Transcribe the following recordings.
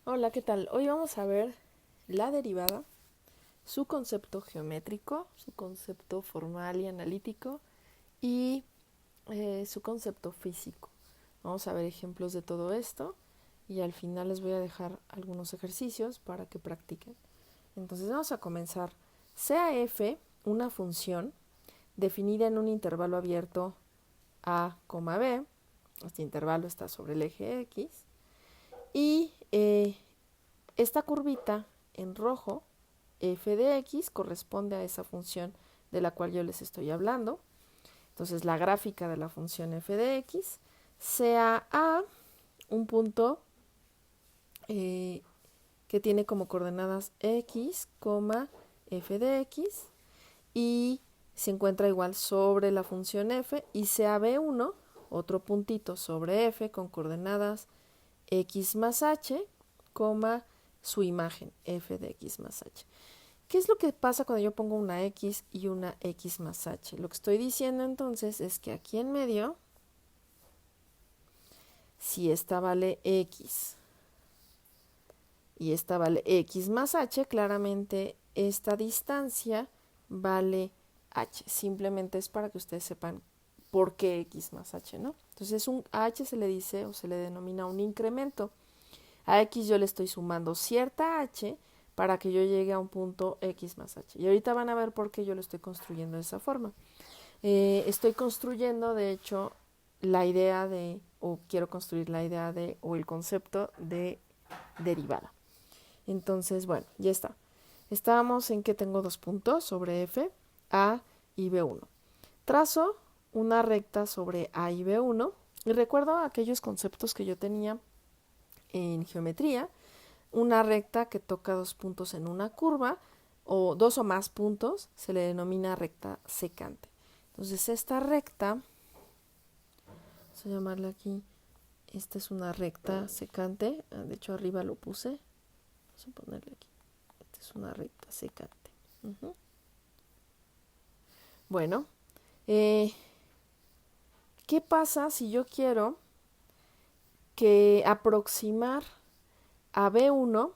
Hola, ¿qué tal? Hoy vamos a ver la derivada, su concepto geométrico, su concepto formal y analítico y su concepto físico. Vamos a ver ejemplos de todo esto y al final les voy a dejar algunos ejercicios para que practiquen. Entonces vamos a comenzar. Sea f una función definida en un intervalo abierto a, b, este intervalo está sobre el eje x, y esta curvita en rojo, f de x, corresponde a esa función de la cual yo les estoy hablando. Entonces la gráfica de la función f de x sea a un punto que tiene como coordenadas x, f de x, y se encuentra igual sobre la función f, y sea b1 otro puntito sobre f con coordenadas x más h, su imagen f de x más h. ¿Qué es lo que pasa cuando yo pongo una x y una x más h? Lo que estoy diciendo entonces es que aquí en medio, si esta vale x y esta vale x más h, claramente esta distancia vale h. Simplemente es para que ustedes sepan por qué x más h, ¿no? Entonces a h se le dice o se le denomina un incremento. A x yo le estoy sumando cierta h para que yo llegue a un punto x más h. Y ahorita van a ver por qué yo lo estoy construyendo de esa forma. Estoy construyendo, de hecho, la idea de, o quiero construir la idea de, o el concepto de derivada. Entonces, bueno, ya está. Estábamos en que tengo dos puntos sobre f, a y b1. Trazo una recta sobre a y b1 y recuerdo aquellos conceptos que yo tenía en geometría. Una recta que toca dos puntos en una curva o dos o más puntos se le denomina recta secante. Entonces esta recta, vamos a llamarla aquí, esta es una recta secante, de hecho arriba lo puse, vamos a ponerle aquí, esta es una recta secante. Bueno, ¿qué pasa si yo quiero que aproximar a B1,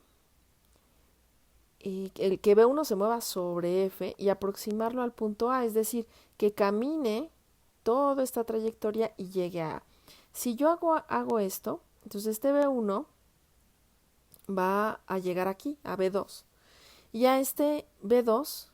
el que B1 se mueva sobre F y aproximarlo al punto A, es decir, que camine toda esta trayectoria y llegue a A? Si yo hago esto, entonces este B1 va a llegar aquí, a B2. Y a este B2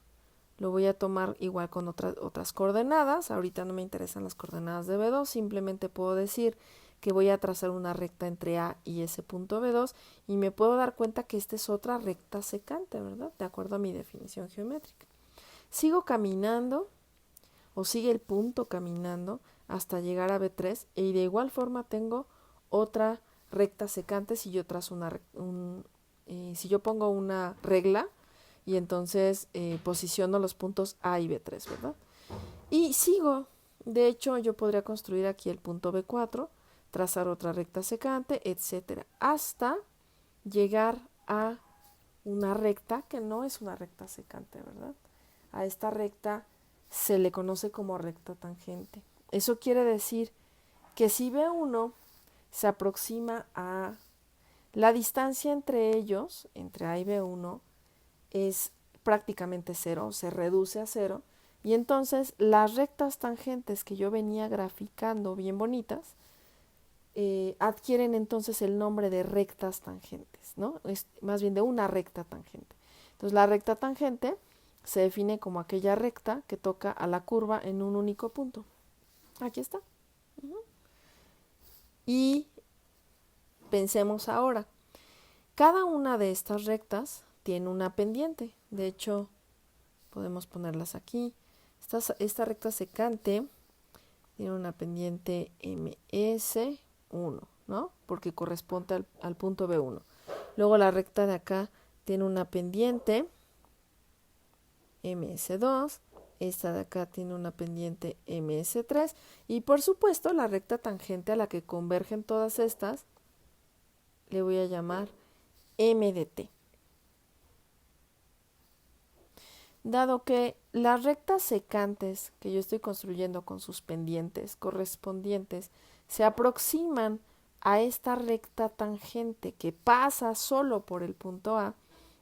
lo voy a tomar igual con otras coordenadas. Ahorita no me interesan las coordenadas de B2, simplemente puedo decir que voy a trazar una recta entre A y ese punto B2 y me puedo dar cuenta que esta es otra recta secante, ¿verdad? De acuerdo a mi definición geométrica. Sigo caminando o sigue el punto caminando hasta llegar a B3 y de igual forma tengo otra recta secante si yo trazo si yo pongo una regla y entonces posiciono los puntos A y B3, ¿verdad? Y sigo. De hecho, yo podría construir aquí el punto B4, trazar otra recta secante, etcétera, hasta llegar a una recta que no es una recta secante, ¿verdad? A esta recta se le conoce como recta tangente. Eso quiere decir que si B1 se aproxima a la distancia entre ellos, entre A y B1, es prácticamente cero, se reduce a cero, y entonces las rectas tangentes que yo venía graficando bien bonitas adquieren entonces el nombre de rectas tangentes, ¿no? Es más bien de una recta tangente. Entonces la recta tangente se define como aquella recta que toca a la curva en un único punto. Aquí está. Y pensemos ahora, cada una de estas rectas tiene una pendiente. De hecho, podemos ponerlas aquí. Esta recta secante tiene una pendiente MS1, ¿no? Porque corresponde al punto B1. Luego la recta de acá tiene una pendiente MS2. Esta de acá tiene una pendiente MS3. Y por supuesto, la recta tangente a la que convergen todas estas le voy a llamar M de T. Dado que las rectas secantes que yo estoy construyendo con sus pendientes correspondientes se aproximan a esta recta tangente que pasa solo por el punto A,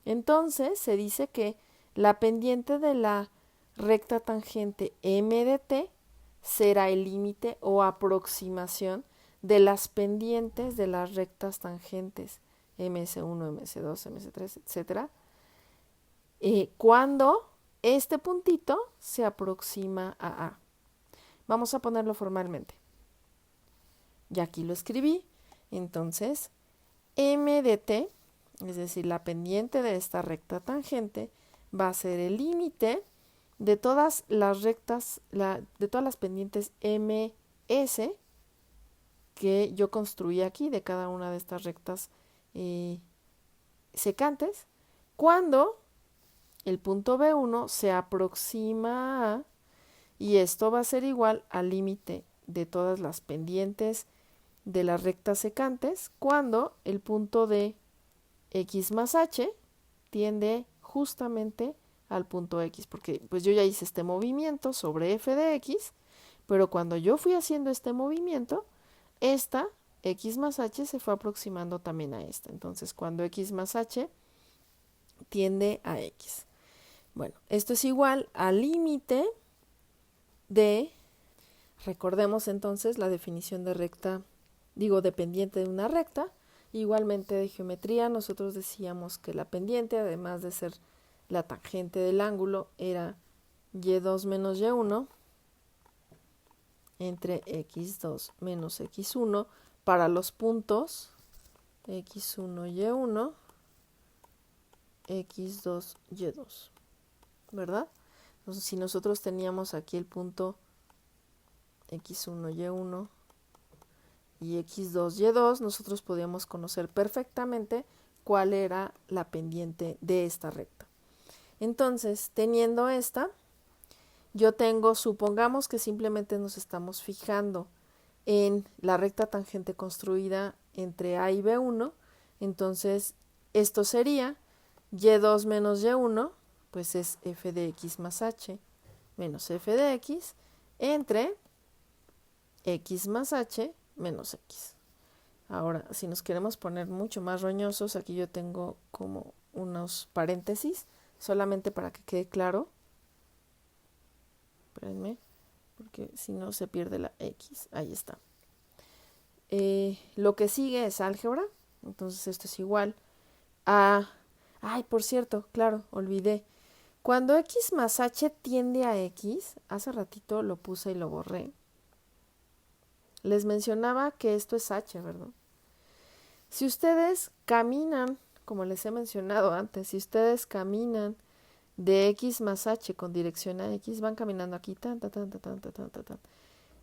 entonces se dice que la pendiente de la recta tangente M de T será el límite o aproximación de las pendientes de las rectas tangentes ms1, ms2, ms3, etcétera, cuando este puntito se aproxima a A. Vamos a ponerlo formalmente. Ya aquí lo escribí. Entonces, M de T, es decir, la pendiente de esta recta tangente, va a ser el límite de todas las rectas, de todas las pendientes MS que yo construí aquí, de cada una de estas rectas secantes, cuando el punto B1 se aproxima a, y esto va a ser igual al límite de todas las pendientes de las rectas secantes, cuando el punto de X más H tiende justamente al punto X, porque pues yo ya hice este movimiento sobre f de X, pero cuando yo fui haciendo este movimiento, esta X más H se fue aproximando también a esta. Entonces, cuando X más H tiende a X. Bueno, esto es igual al límite de, recordemos entonces la definición de recta, de pendiente de una recta. Igualmente de geometría, nosotros decíamos que la pendiente, además de ser la tangente del ángulo, era y2 menos y1 entre x2 menos x1 para los puntos x1, y1, x2, y2, ¿verdad? Entonces, si nosotros teníamos aquí el punto x1, y1 y x2, y2, nosotros podíamos conocer perfectamente cuál era la pendiente de esta recta. Entonces, teniendo esta, yo tengo, supongamos que simplemente nos estamos fijando en la recta tangente construida entre A y B1, entonces esto sería y2 menos y1, pues es f de x más h menos f de x entre x más h menos x. Ahora, si nos queremos poner mucho más roñosos, aquí yo tengo como unos paréntesis, solamente para que quede claro. Espérenme, porque si no se pierde la x. Ahí está. Lo que sigue es álgebra, entonces esto es igual a... Ay, por cierto, claro, olvidé. Cuando x más h tiende a x, hace ratito lo puse y lo borré. Les mencionaba que esto es h, ¿verdad? Si ustedes caminan, como les he mencionado antes, si ustedes caminan de x más h con dirección a x, van caminando aquí, tan.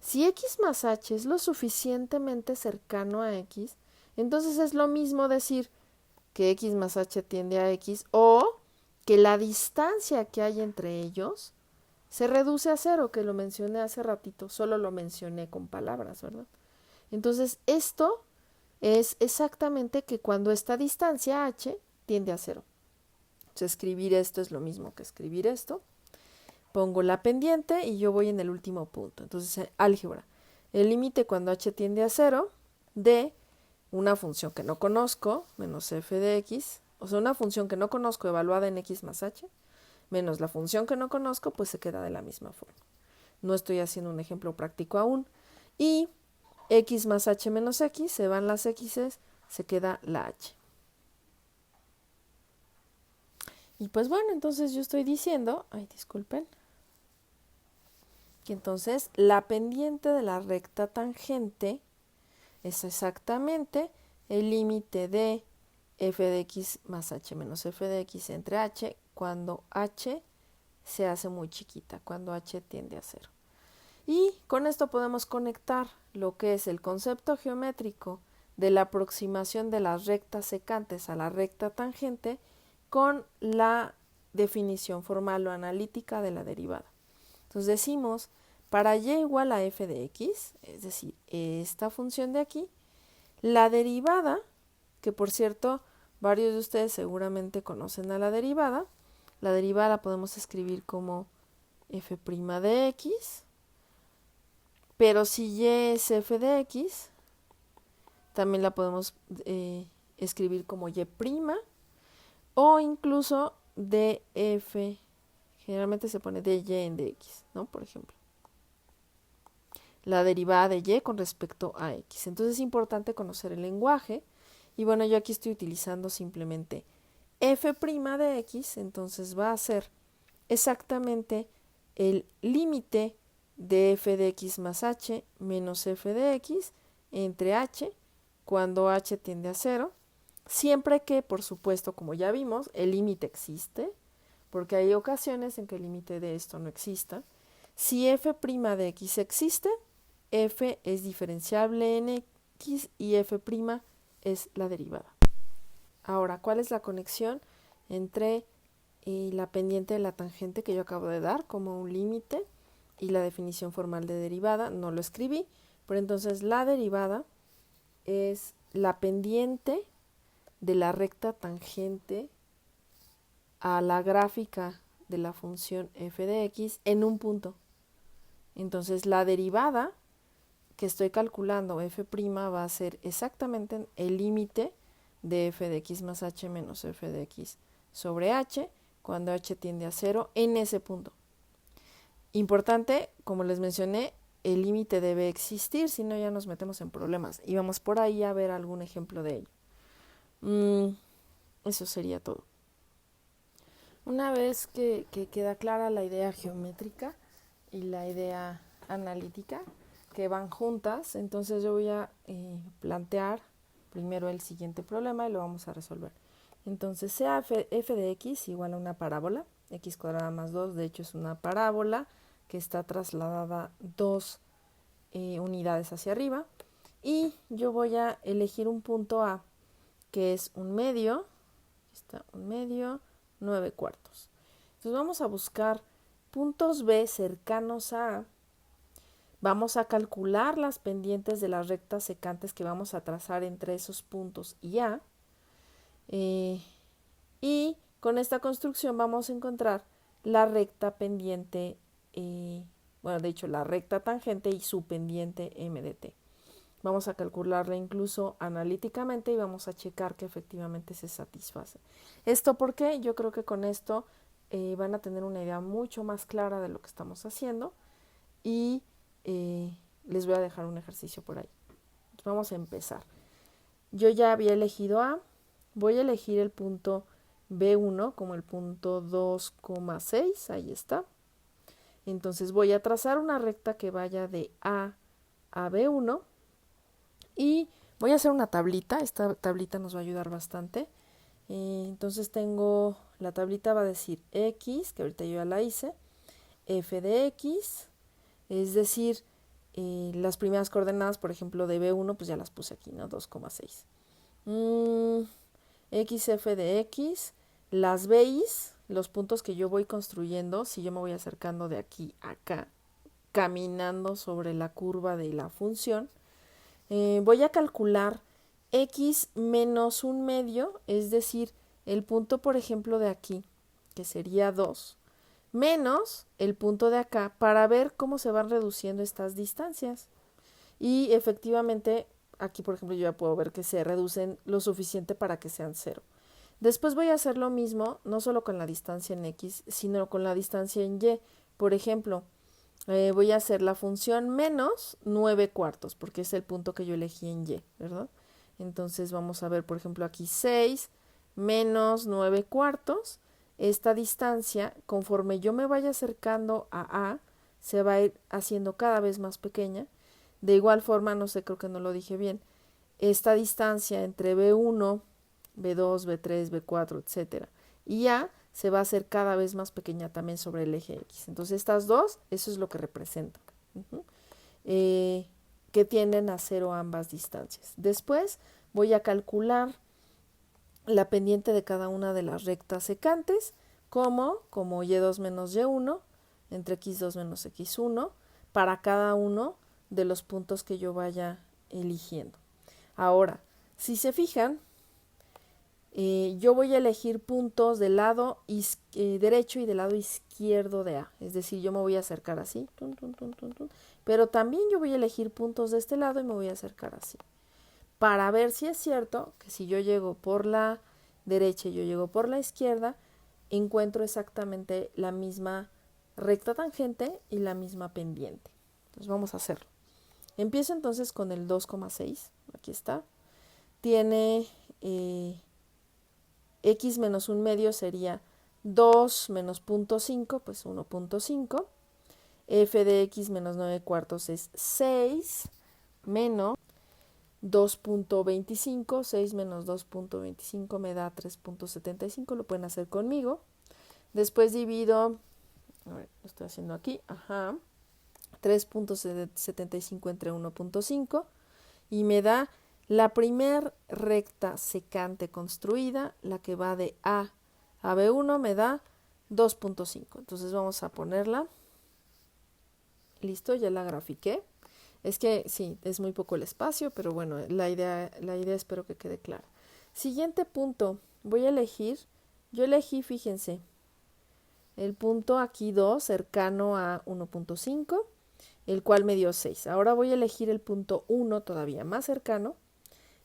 Si x más h es lo suficientemente cercano a x, entonces es lo mismo decir que x más h tiende a x o que la distancia que hay entre ellos se reduce a cero, que lo mencioné hace ratito, solo lo mencioné con palabras, ¿verdad? Entonces esto es exactamente que cuando esta distancia h tiende a cero. Entonces escribir esto es lo mismo que escribir esto. Pongo la pendiente y yo voy en el último punto. Entonces, álgebra. El límite cuando h tiende a cero de una función que no conozco, menos f de x, o sea, una función que no conozco evaluada en x más h, menos la función que no conozco, pues se queda de la misma forma. No estoy haciendo un ejemplo práctico aún. Y x más h menos x, se van las x's, se queda la h. Y pues bueno, entonces yo estoy diciendo, disculpen, que entonces la pendiente de la recta tangente es exactamente el límite de f de x más h menos f de x entre h cuando h se hace muy chiquita, cuando h tiende a cero. Y con esto podemos conectar lo que es el concepto geométrico de la aproximación de las rectas secantes a la recta tangente con la definición formal o analítica de la derivada. Entonces decimos, para y igual a f de x, es decir, esta función de aquí, la derivada, que por cierto, varios de ustedes seguramente conocen a la derivada la podemos escribir como f' de x, pero si y es f de x, también la podemos escribir como y' o incluso df, generalmente se pone dy en dx, ¿no? Por ejemplo, la derivada de y con respecto a x. Entonces es importante conocer el lenguaje. Y bueno, yo aquí estoy utilizando simplemente f' de x, entonces va a ser exactamente el límite de f de x más h menos f de x entre h cuando h tiende a 0, siempre que, por supuesto, como ya vimos, el límite existe, porque hay ocasiones en que el límite de esto no exista. Si f' de x existe, f es diferenciable en x y f' es la derivada. Ahora, ¿cuál es la conexión entre la pendiente de la tangente que yo acabo de dar como un límite y la definición formal de derivada? No lo escribí, pero entonces la derivada es la pendiente de la recta tangente a la gráfica de la función f de x en un punto. Entonces la derivada que estoy calculando f' va a ser exactamente el límite de f de x más h menos f de x sobre h cuando h tiende a 0 en ese punto. Importante, como les mencioné, el límite debe existir, si no ya nos metemos en problemas. Y vamos por ahí a ver algún ejemplo de ello. Eso sería todo. Una vez que queda clara la idea geométrica y la idea analítica, que van juntas, entonces yo voy a plantear primero el siguiente problema y lo vamos a resolver. Entonces, sea f de x igual a una parábola, x cuadrada más 2, de hecho es una parábola que está trasladada 2 unidades hacia arriba, y yo voy a elegir un punto A, que es un medio, está un medio, 9 cuartos. Entonces vamos a buscar puntos B cercanos a A. Vamos a calcular las pendientes de las rectas secantes que vamos a trazar entre esos puntos y A. Y con esta construcción vamos a encontrar la recta pendiente, de hecho la recta tangente y su pendiente m de t. Vamos a calcularla incluso analíticamente y vamos a checar que efectivamente se satisface. ¿Esto por qué? Yo creo que con esto van a tener una idea mucho más clara de lo que estamos haciendo y les voy a dejar un ejercicio por ahí. Entonces vamos a empezar. Yo ya había elegido A, voy a elegir el punto B1 como el punto 2,6, ahí está. Entonces voy a trazar una recta que vaya de A a B1 y voy a hacer una tablita, esta tablita nos va a ayudar bastante. Entonces tengo, la tablita va a decir X, que ahorita yo ya la hice, F de X, es decir, las primeras coordenadas, por ejemplo, de B1, pues ya las puse aquí, ¿no? 2,6. XF de X, las veis, los puntos que yo voy construyendo, si yo me voy acercando de aquí a acá, caminando sobre la curva de la función, voy a calcular X menos un medio, es decir, el punto, por ejemplo, de aquí, que sería 2, menos el punto de acá, para ver cómo se van reduciendo estas distancias. Y efectivamente, aquí por ejemplo yo ya puedo ver que se reducen lo suficiente para que sean 0. Después voy a hacer lo mismo, no solo con la distancia en X, sino con la distancia en Y. Por ejemplo, voy a hacer la función menos 9 cuartos, porque es el punto que yo elegí en Y, ¿verdad? Entonces vamos a ver, por ejemplo, aquí 6 menos 9 cuartos. Esta distancia, conforme yo me vaya acercando a A, se va a ir haciendo cada vez más pequeña. De igual forma, no sé, creo que no lo dije bien, esta distancia entre B1, B2, B3, B4, etcétera, y A se va a hacer cada vez más pequeña también sobre el eje X. Entonces estas dos, eso es lo que representan, que tienden a 0 ambas distancias. Después voy a calcular la pendiente de cada una de las rectas secantes, como Y2 menos Y1, entre X2 menos X1, para cada uno de los puntos que yo vaya eligiendo. Ahora, si se fijan, yo voy a elegir puntos del lado derecho y del lado izquierdo de A. Es decir, yo me voy a acercar así, pero también yo voy a elegir puntos de este lado y me voy a acercar así. para ver si es cierto que si yo llego por la derecha y yo llego por la izquierda, encuentro exactamente la misma recta tangente y la misma pendiente. Entonces vamos a hacerlo. Empiezo entonces con el 2,6. Aquí está. Tiene x menos 1 medio sería 2 menos 0.5, pues 1.5. F de x menos 9 cuartos es 6 menos 2.25. 6 menos 2.25 me da 3.75. Lo pueden hacer conmigo. Después divido, a ver, lo estoy haciendo aquí, 3.75 entre 1.5 y me da la primer recta secante construida, la que va de A a B1 me da 2.5. Entonces vamos a ponerla. Listo, ya la grafiqué. Es que sí, es muy poco el espacio, pero bueno, la idea espero que quede clara. Siguiente punto, voy a elegir, yo elegí, fíjense, el punto aquí 2 cercano a 1.5, el cual me dio 6. Ahora voy a elegir el punto 1 todavía más cercano.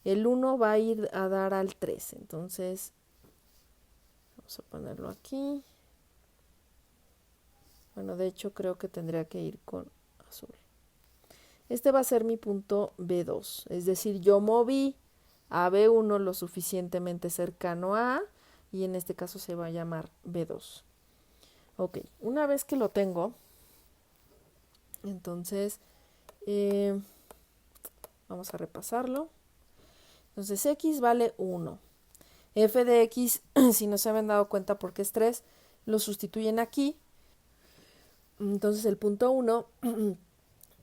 El 1 va a ir a dar al 3, entonces vamos a ponerlo aquí. Bueno, de hecho creo que tendría que ir con azul. Este va a ser mi punto B2, es decir, yo moví a B1 lo suficientemente cercano a A y en este caso se va a llamar B2. Ok, una vez que lo tengo, entonces vamos a repasarlo. Entonces x vale 1. F de x, si no se habían dado cuenta porque es 3, lo sustituyen aquí. Entonces el punto 1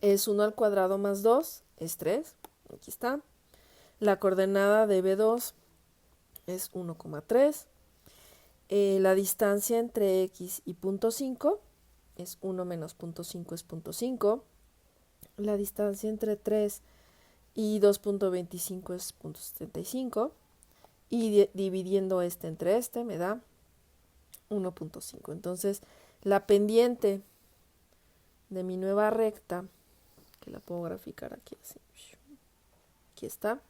es 1 al cuadrado más 2, es 3. Aquí está. La coordenada de B2 es 1,3. La distancia entre x y punto 5 es 1 menos punto 5 es punto 5. La distancia entre 3 y 2.25 es punto 75. Y dividiendo este entre este me da 1.5. Entonces la pendiente de mi nueva recta, que la puedo graficar aquí así, aquí está,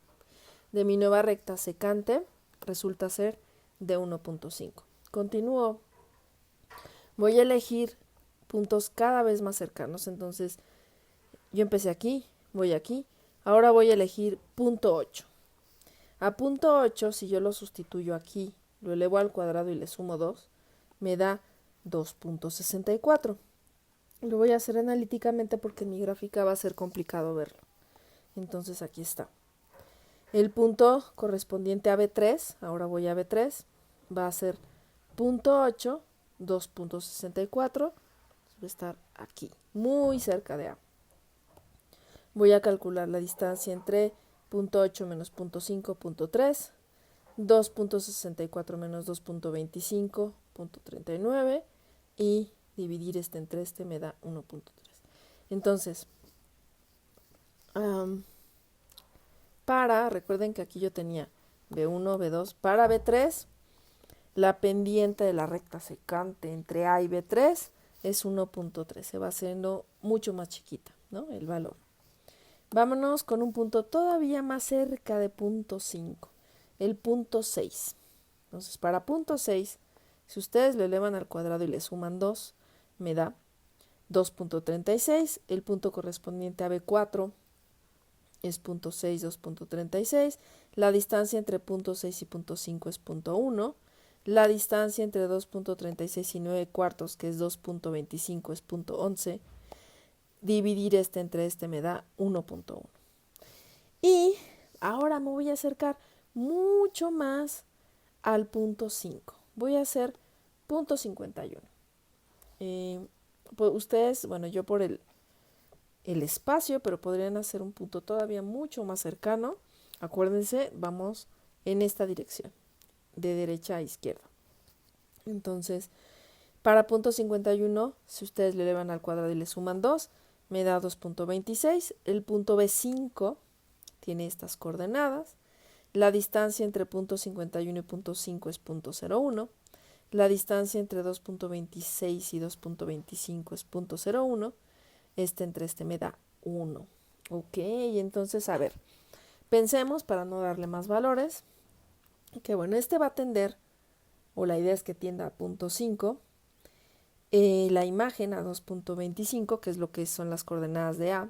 de mi nueva recta secante resulta ser de 1.5. Continúo. Voy a elegir puntos cada vez más cercanos. Entonces yo empecé aquí, voy aquí. Ahora voy a elegir punto 8. A punto 8, si yo lo sustituyo aquí, lo elevo al cuadrado y le sumo 2, me da 2.64. Lo voy a hacer analíticamente porque en mi gráfica va a ser complicado verlo. Entonces aquí está. El punto correspondiente a B3, ahora voy a B3, va a ser punto 8, 2.64, va a estar aquí, muy cerca de A. Voy a calcular la distancia entre punto 8 menos punto 5, punto 3, 2.64 menos 2.25, punto 39 y dividir este entre este me da 1.3. Entonces, recuerden que aquí yo tenía B1, B2, para B3, la pendiente de la recta secante entre A y B3 es 1.3, se va haciendo mucho más chiquita, ¿no? El valor. Vámonos con un punto todavía más cerca de punto 5, el punto 6. Entonces, para punto 6, si ustedes lo elevan al cuadrado y le suman 2, me da 2.36. El punto correspondiente a B4 es punto 6, 2.36. La distancia entre punto 6 y punto 5 es punto 1. La distancia entre 2.36 y 9 cuartos, que es 2.25, es punto 11. Dividir este entre este me da 1.1. Y ahora me voy a acercar mucho más al punto 5. Voy a hacer punto 51. Pues ustedes, bueno, yo por el espacio, pero podrían hacer un punto todavía mucho más cercano. Acuérdense, vamos en esta dirección, de derecha a izquierda. Entonces, para punto 51, si ustedes le elevan al cuadrado y le suman 2, me da 2.26. El punto B5 tiene estas coordenadas. La distancia entre punto 51 y punto 5 es punto 01. La distancia entre 2.26 y 2.25 es punto 01. Este entre este me da 1. Ok, entonces, a ver, Pensemos, para no darle más valores, que bueno, este va a tender, o la idea es que tienda a punto 5, la imagen a 2.25, que es lo que son las coordenadas de A.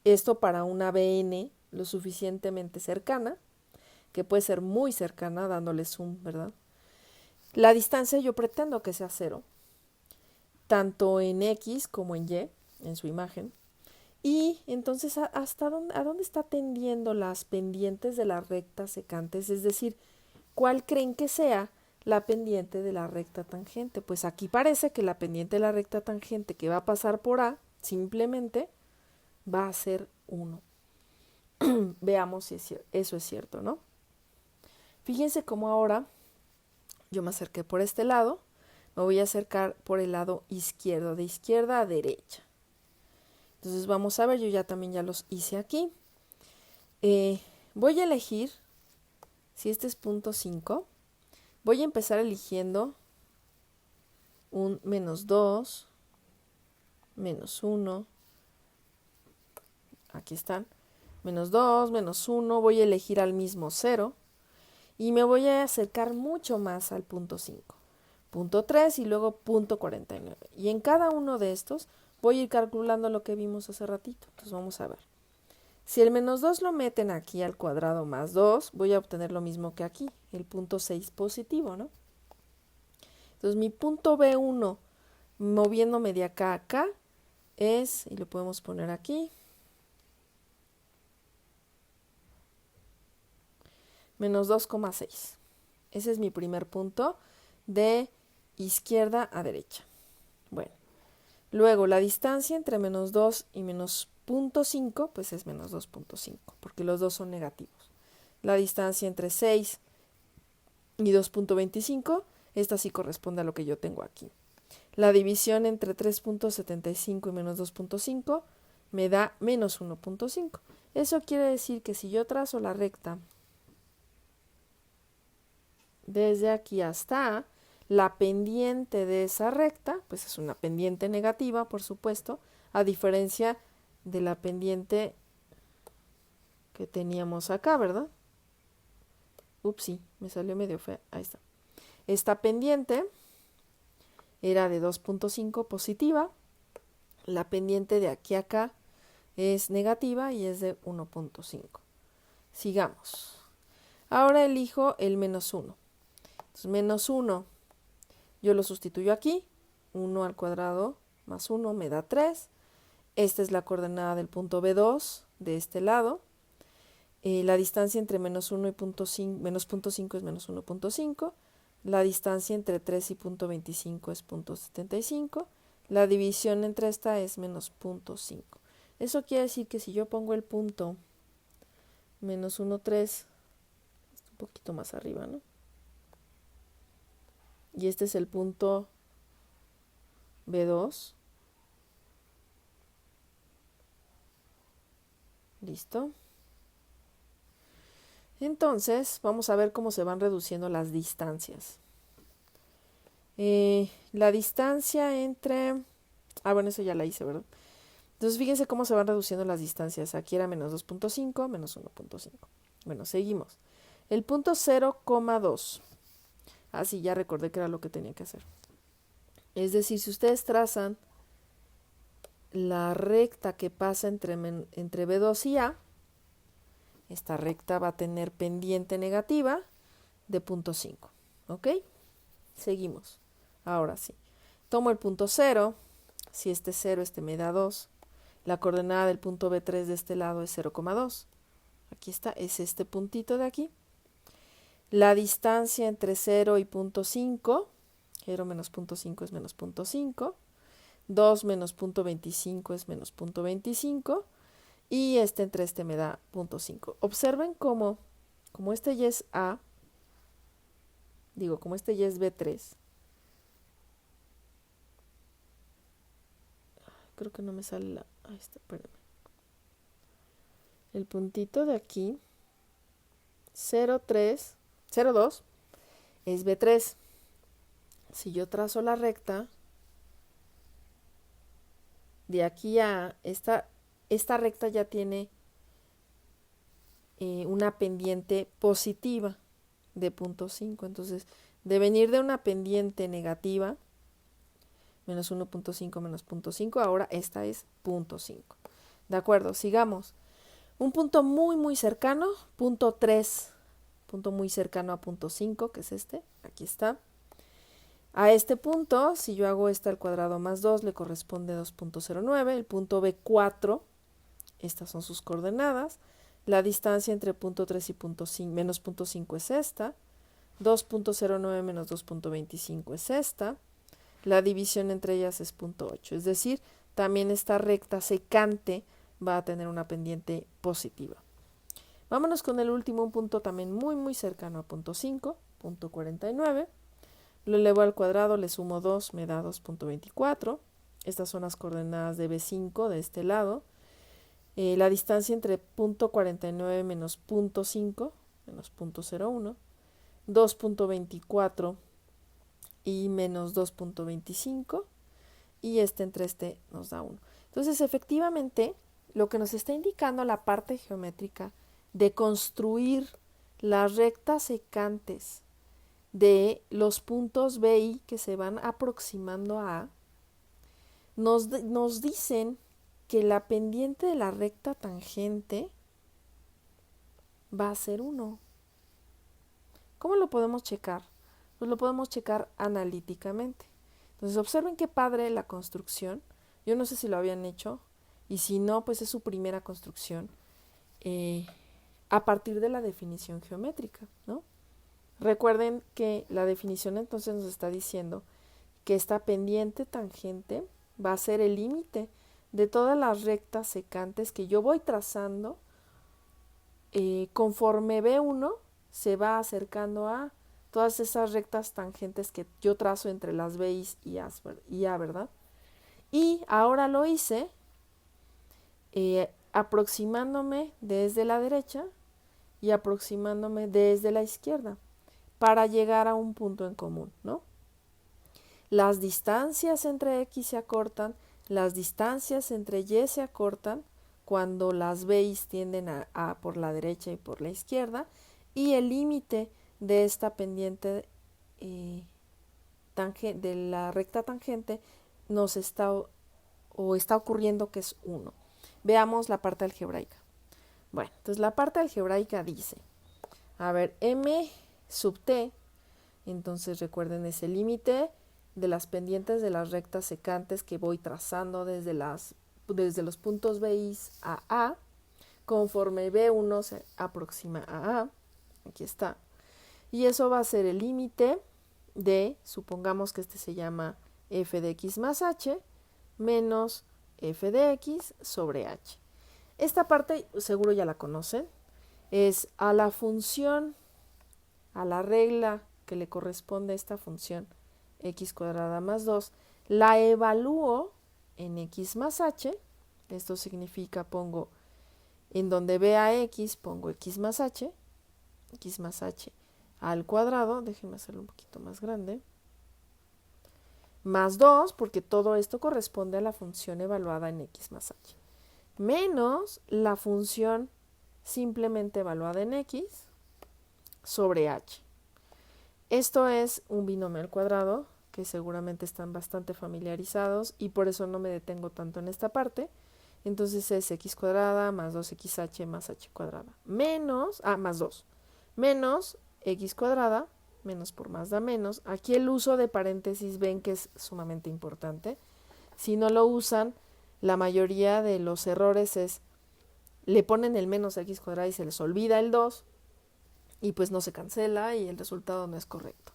Esto para una BN lo suficientemente cercana, que puede ser muy cercana dándole zoom, ¿verdad? La distancia yo pretendo que sea 0, tanto en X como en Y, en su imagen. Y entonces, ¿a dónde está tendiendo las pendientes de las rectas secantes? Es decir, ¿cuál creen que sea la pendiente de la recta tangente? Pues aquí parece que la pendiente de la recta tangente que va a pasar por A, simplemente va a ser 1. Veamos si eso es cierto, ¿no? Fíjense cómo ahora yo me acerqué por este lado, me voy a acercar por el lado izquierdo, de izquierda a derecha. Entonces vamos a ver, yo ya los hice aquí. Voy a elegir, si este es punto 5, voy a empezar eligiendo un -2, -1, aquí están, -2, -1, voy a elegir al mismo 0 y me voy a acercar mucho más al punto 5, punto 3 y luego punto 49. Y en cada uno de estos voy a ir calculando lo que vimos hace ratito. Entonces vamos a ver. Si el -2 lo meten aquí al cuadrado más 2, voy a obtener lo mismo que aquí, el punto 6 positivo, ¿no? Entonces mi punto B1, moviéndome de acá a acá, es, y lo podemos poner aquí, -2,6. Ese es mi primer punto de izquierda a derecha. Bueno, luego la distancia entre -2 y -0.5, pues es -2.5, porque los dos son negativos. La distancia entre 6 y 2.25, esta sí corresponde a lo que yo tengo aquí. La división entre 3.75 y -2.5 me da -1.5. Eso quiere decir que si yo trazo la recta desde aquí hasta la pendiente de esa recta, pues es una pendiente negativa, por supuesto, a diferencia de la pendiente que teníamos acá, ¿verdad? Upsi, me salió medio fea. Ahí está. Esta pendiente era de 2.5 positiva. La pendiente de aquí a acá es negativa y es de 1.5. Sigamos. Ahora elijo el -1. Entonces, -1, yo lo sustituyo aquí. 1 al cuadrado más 1 me da 3. Esta es la coordenada del punto B2 de este lado. La distancia entre -1 y -0.5 es -1.5. La distancia entre 3 y .25 es .75. La división entre esta es -0.5. Eso quiere decir que si yo pongo el punto -1,3, un poquito más arriba, ¿no? Y este es el punto B2. Listo. Entonces, vamos a ver cómo se van reduciendo las distancias. La distancia entre... bueno, eso ya la hice, ¿verdad? Entonces, fíjense cómo se van reduciendo las distancias. Aquí era -2.5, -1.5. Bueno, seguimos. El punto 0,2. Sí, ya recordé que era lo que tenía que hacer. Es decir, si ustedes trazan la recta que pasa entre B2 y A, esta recta va a tener pendiente negativa de 0.5. ¿Ok? Seguimos. Ahora sí. Tomo el punto 0. Si este 0, este me da 2. La coordenada del punto B3 de este lado es 0,2. Aquí está, es este puntito de aquí. La distancia entre 0 y 0.5, 0 menos 0.5 es menos 0.5. 2 menos 0.25 es menos 0.25. Y entre este me da 0.5. Observen cómo, como este ya es A, como este ya es B3, creo que no me sale la... Ahí está, espérame. El puntito de aquí, 0,3, 0,2, es B3. Si yo trazo la recta, de aquí a esta recta ya tiene una pendiente positiva de 0.5. Entonces, de venir de una pendiente negativa, menos 1.5 menos 0.5, ahora esta es 0.5. De acuerdo, sigamos. Un punto muy, muy cercano, punto 3, punto muy cercano a 0.5, que es este, aquí está. A este punto, si yo hago al cuadrado más 2, le corresponde 2.09, el punto B4, estas son sus coordenadas. La distancia entre punto 3 y menos 0.5 es esta. 2.09 menos 2.25 es esta. La división entre ellas es 0.8. Es decir, también esta recta secante va a tener una pendiente positiva. Vámonos con el último, un punto también muy, muy cercano a 0.5, 0.49. Lo elevo al cuadrado, le sumo 2, me da 2.24. Estas son las coordenadas de B5 de este lado. La distancia entre 0.49 menos 0.5, menos 0.01, 2.24 y menos 2.25, y entre este nos da 1. Entonces, efectivamente, lo que nos está indicando la parte geométrica de construir las rectas secantes de los puntos B y que se van aproximando a A, nos dicen que la pendiente de la recta tangente va a ser 1. ¿Cómo lo podemos checar? Pues lo podemos checar analíticamente. Entonces, observen qué padre la construcción. Yo no sé si lo habían hecho, y si no, pues es su primera construcción a partir de la definición geométrica, ¿no? Recuerden que la definición entonces nos está diciendo que esta pendiente tangente va a ser el límite de todas las rectas secantes que yo voy trazando conforme B1 se va acercando a todas esas rectas tangentes que yo trazo entre las B y A, ¿verdad? Y ahora lo hice aproximándome desde la derecha y aproximándome desde la izquierda para llegar a un punto en común, ¿no? Las distancias entre X se acortan, las distancias entre Y se acortan cuando las B tienden a por la derecha y por la izquierda, y el límite de esta pendiente de la recta tangente nos está ocurriendo que es 1. Veamos la parte algebraica. Bueno, entonces la parte algebraica dice, a ver, M sub T, entonces recuerden ese límite de las pendientes de las rectas secantes que voy trazando desde los puntos B a A, conforme B1 se aproxima a A, aquí está, y eso va a ser el límite de, supongamos que este se llama f de x más h, menos f de x sobre h. Esta parte seguro ya la conocen, es a la función, a la regla que le corresponde a esta función x cuadrada más 2, la evalúo en x más h, esto significa pongo en donde vea x, pongo x más h al cuadrado, déjenme hacerlo un poquito más grande, más 2, porque todo esto corresponde a la función evaluada en x más h, menos la función simplemente evaluada en x sobre h. Esto es un binomio al cuadrado, que seguramente están bastante familiarizados y por eso no me detengo tanto en esta parte. Entonces es x cuadrada más 2xh más h cuadrada menos, más 2, menos x cuadrada, menos por más da menos. Aquí el uso de paréntesis ven que es sumamente importante. Si no lo usan, la mayoría de los errores le ponen el menos x cuadrada y se les olvida el 2 y pues no se cancela y el resultado no es correcto.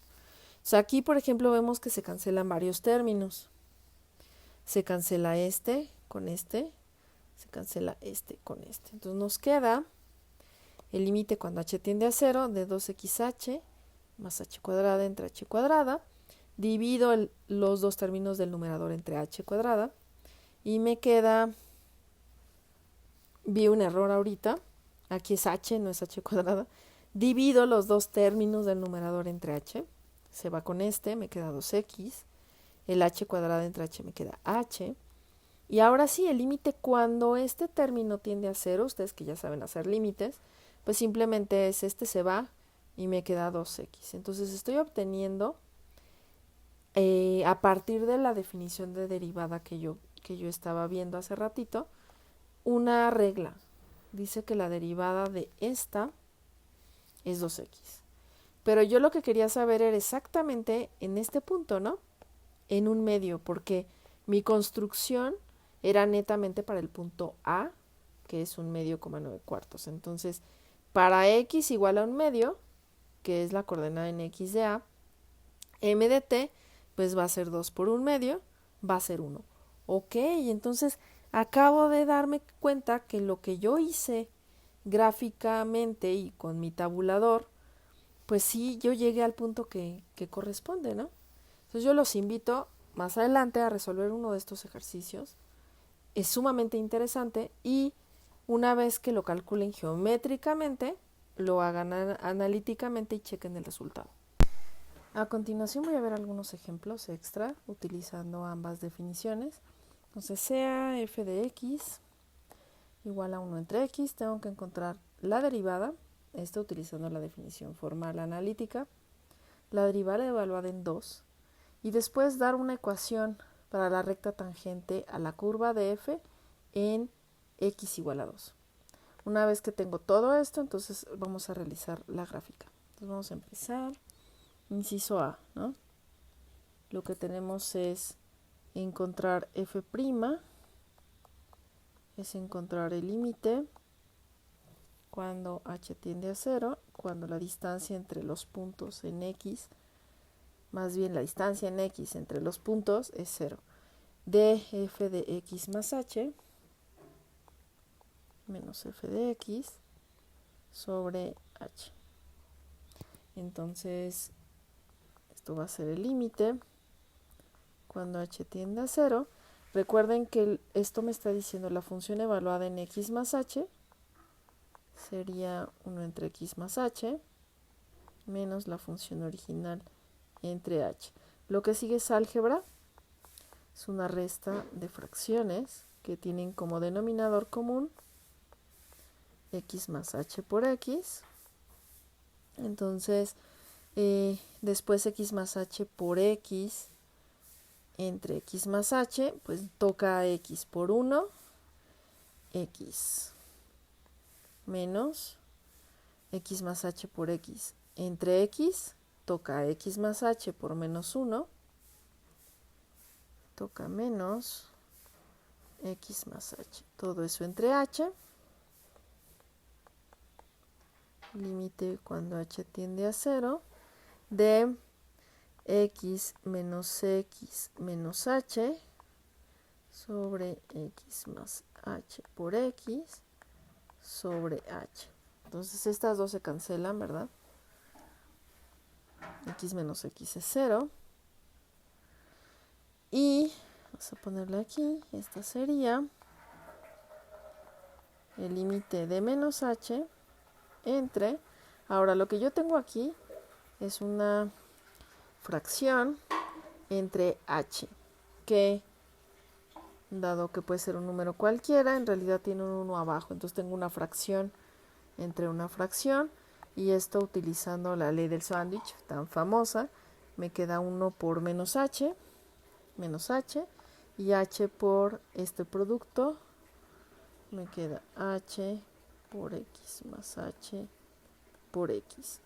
O sea, aquí, por ejemplo, vemos que se cancelan varios términos. Se cancela este con este, se cancela este con este. Entonces nos queda el límite cuando h tiende a 0 de 2xh más h cuadrada entre h cuadrada. Divido los dos términos del numerador entre h cuadrada y me queda, vi un error ahorita, aquí es h, no es h cuadrada. Divido los dos términos del numerador entre h, se va con este, me queda 2x, el h cuadrada entre h me queda h, Y ahora sí, el límite cuando este término tiende a cero, ustedes que ya saben hacer límites, pues simplemente es este se va y me queda 2x. Entonces estoy obteniendo a partir de la definición de derivada que yo estaba viendo hace ratito, una regla. Dice que la derivada de esta es 2x. Pero yo lo que quería saber era exactamente en este punto, ¿no? En un medio, porque mi construcción era netamente para el punto A, que es un medio, 9 cuartos. Entonces, para x igual a un medio, que es la coordenada en x de A, m de t, pues va a ser 2 por un medio, va a ser 1. Ok, entonces acabo de darme cuenta que lo que yo hice gráficamente y con mi tabulador, pues sí, yo llegué al punto que corresponde, ¿no? Entonces yo los invito más adelante a resolver uno de estos ejercicios. Es sumamente interesante y una vez que lo calculen geométricamente, lo hagan analíticamente y chequen el resultado. A continuación voy a ver algunos ejemplos extra utilizando ambas definiciones. Entonces sea f de x igual a 1 entre x, tengo que encontrar la derivada, esto utilizando la definición formal analítica, la derivada evaluada en 2, y después dar una ecuación para la recta tangente a la curva de f en x igual a 2. Una vez que tengo todo esto, entonces vamos a realizar la gráfica. Entonces vamos a empezar. Inciso A, ¿no? Lo que tenemos es encontrar f', es encontrar el límite cuando h tiende a 0, cuando la distancia entre los puntos en x, más bien la distancia en x entre los puntos es 0. De f de x más h menos f de x sobre h. Entonces, esto va a ser el límite cuando h tiende a 0. Recuerden que esto me está diciendo la función evaluada en x más h sería 1 entre x más h menos la función original entre h. Lo que sigue es álgebra, es una resta de fracciones que tienen como denominador común x más h por x. Entonces, después x más h por x entre x más h, pues toca x por 1, x menos x más h por x entre x, toca x más h por menos 1, toca menos x más h. Todo eso entre h, límite cuando h tiende a 0, de x menos h sobre x más h por x sobre h. Entonces estas dos se cancelan, ¿verdad? X menos x es 0. Y vamos a ponerle aquí, esta sería el límite de menos h entre, ahora lo que yo tengo aquí es una fracción entre h, que dado que puede ser un número cualquiera, en realidad tiene un 1 abajo, entonces tengo una fracción entre una fracción, y esto utilizando la ley del sándwich tan famosa, me queda 1 por menos h, y h por este producto, me queda h por x más h por x.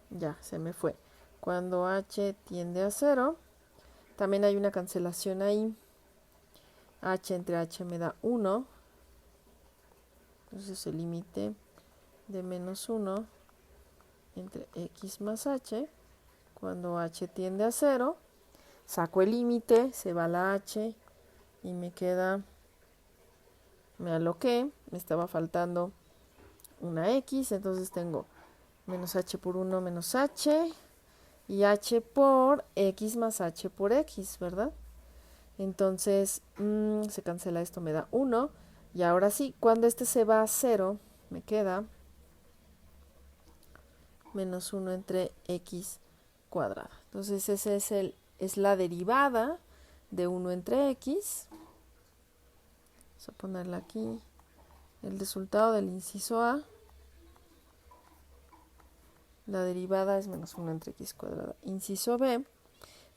Ya, se me fue. Cuando h tiende a 0, también hay una cancelación ahí. H entre h me da 1. Entonces el límite de menos 1 entre x más h, cuando h tiende a 0, saco el límite, se va la h y me queda, me aloqué, me estaba faltando una x, entonces tengo menos h por 1 menos h y h por x más h por x, ¿verdad? Entonces se cancela esto, me da 1. Y ahora sí, cuando este se va a 0, me queda menos 1 entre x cuadrada. Entonces ese es la derivada de 1 entre x. Vamos a ponerla aquí. El resultado del inciso A, la derivada es menos 1 entre x cuadrada. Inciso B,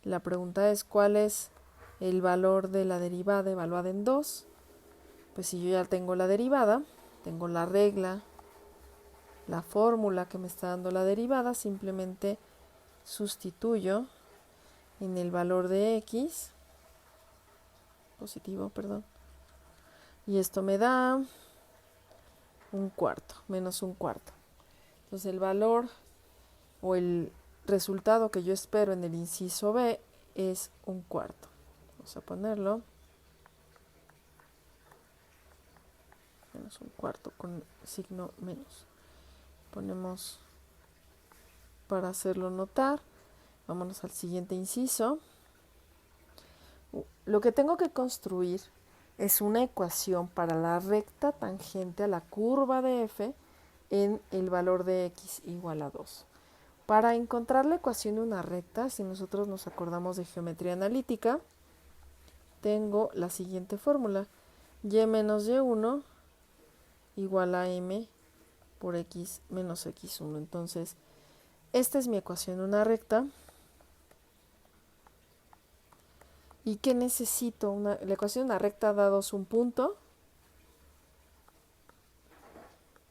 la pregunta es ¿cuál es el valor de la derivada evaluada en 2? Pues si yo ya tengo la derivada, tengo la regla, la fórmula que me está dando la derivada, simplemente sustituyo en el valor de x, positivo, perdón, y esto me da un cuarto, menos un cuarto. Entonces el valor o el resultado que yo espero en el inciso B es un cuarto. Vamos a ponerlo. Menos un cuarto con signo menos. Ponemos para hacerlo notar. Vámonos al siguiente inciso. Lo que tengo que construir es una ecuación para la recta tangente a la curva de f en el valor de x igual a 2. Para encontrar la ecuación de una recta, si nosotros nos acordamos de geometría analítica, tengo la siguiente fórmula. Y menos y1 igual a m por x menos x1. Entonces, esta es mi ecuación de una recta. ¿Y qué necesito? La ecuación de una recta dados un punto.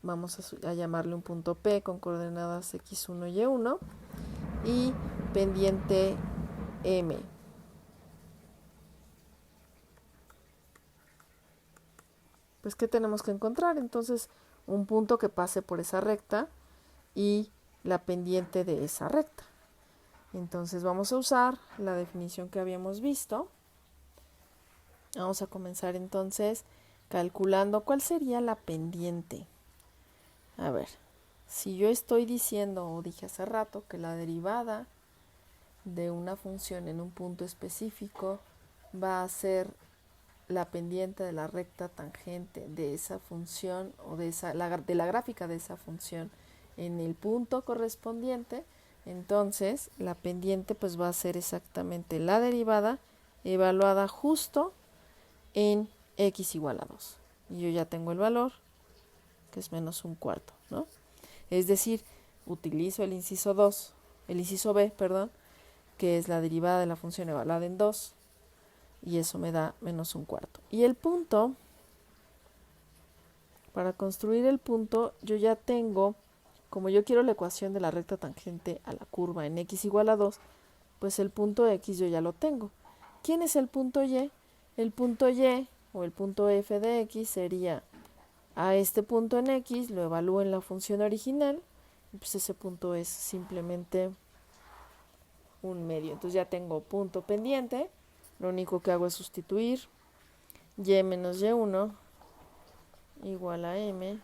Vamos a llamarle un punto P con coordenadas x1 y y1. Y pendiente M. Pues, ¿qué tenemos que encontrar? Entonces, un punto que pase por esa recta y la pendiente de esa recta. Entonces, vamos a usar la definición que habíamos visto. Vamos a comenzar entonces calculando cuál sería la pendiente. A ver, si yo estoy diciendo, o dije hace rato, que la derivada de una función en un punto específico va a ser la pendiente de la recta tangente de esa función o de la gráfica de esa función en el punto correspondiente, entonces la pendiente pues va a ser exactamente la derivada evaluada justo en x igual a 2. Y yo ya tengo el valor, que es menos un cuarto, ¿no? Es decir, utilizo el inciso B, que es la derivada de la función evaluada en 2, y eso me da menos un cuarto. Y el punto, para construir el punto, yo ya tengo, como yo quiero la ecuación de la recta tangente a la curva en x igual a 2, pues el punto x yo ya lo tengo. ¿Quién es el punto y? El punto y, o el punto f de x, sería a este punto en x, lo evalúo en la función original, y pues ese punto es simplemente un medio. Entonces ya tengo punto pendiente, lo único que hago es sustituir y menos y1 igual a m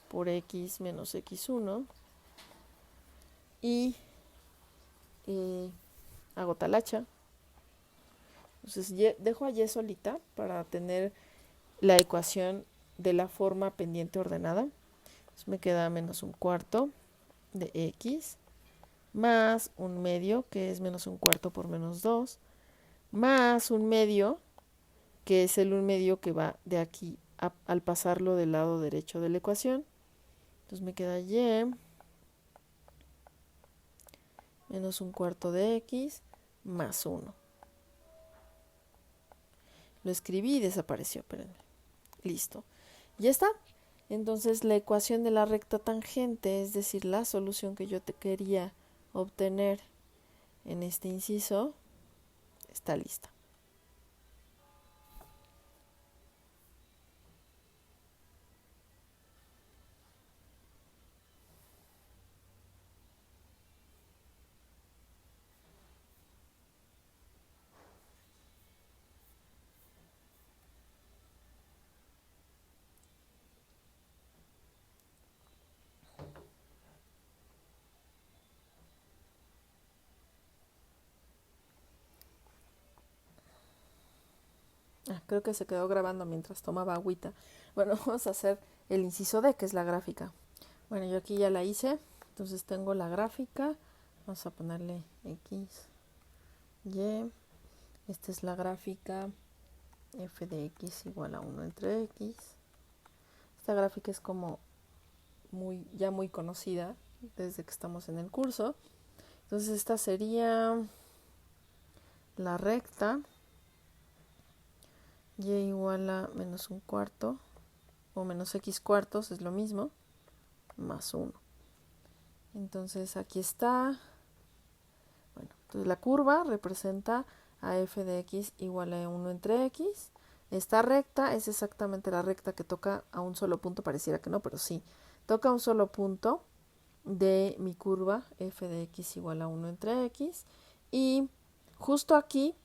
por x menos x1 y hago talacha. Entonces dejo a y solita para tener la ecuación de la forma pendiente ordenada. Entonces me queda menos un cuarto de x más un medio, que es menos un cuarto por menos 2, más un medio, que es el un medio que va de aquí al pasarlo del lado derecho de la ecuación. Entonces me queda y menos un cuarto de x más 1. Lo escribí y desapareció, espérenme. Listo. Ya está. Entonces la ecuación de la recta tangente, es decir, la solución que yo te quería obtener en este inciso, está lista. Creo que se quedó grabando mientras tomaba agüita. Bueno, vamos a hacer el inciso D, que es la gráfica. Bueno, yo aquí ya la hice, entonces tengo la gráfica. Vamos a ponerle x, y. Esta es la gráfica f de x igual a 1 entre x. Esta gráfica es como ya muy conocida desde que estamos en el curso. Entonces esta sería la recta y igual a menos un cuarto o menos x cuartos, es lo mismo, más 1. Entonces aquí está. Bueno, entonces la curva representa a f de x igual a 1 entre x. Esta recta es exactamente la recta que toca a un solo punto, pareciera que no, pero sí. Toca un solo punto de mi curva f de x igual a 1 entre x. Y justo aquí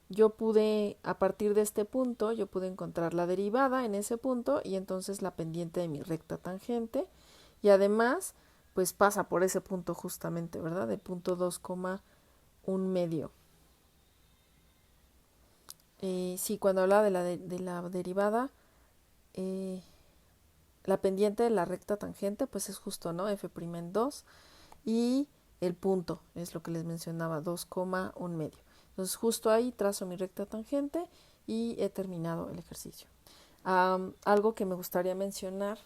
yo pude, a partir de este punto, yo pude encontrar la derivada en ese punto y entonces la pendiente de mi recta tangente. Y además, pues pasa por ese punto justamente, ¿verdad? De punto 2,1 medio. Sí, cuando hablaba de la derivada, la pendiente de la recta tangente, pues es justo, ¿no? F' en 2 y el punto, es lo que les mencionaba, 2,1 medio. Entonces justo ahí trazo mi recta tangente y he terminado el ejercicio. Algo que me gustaría mencionar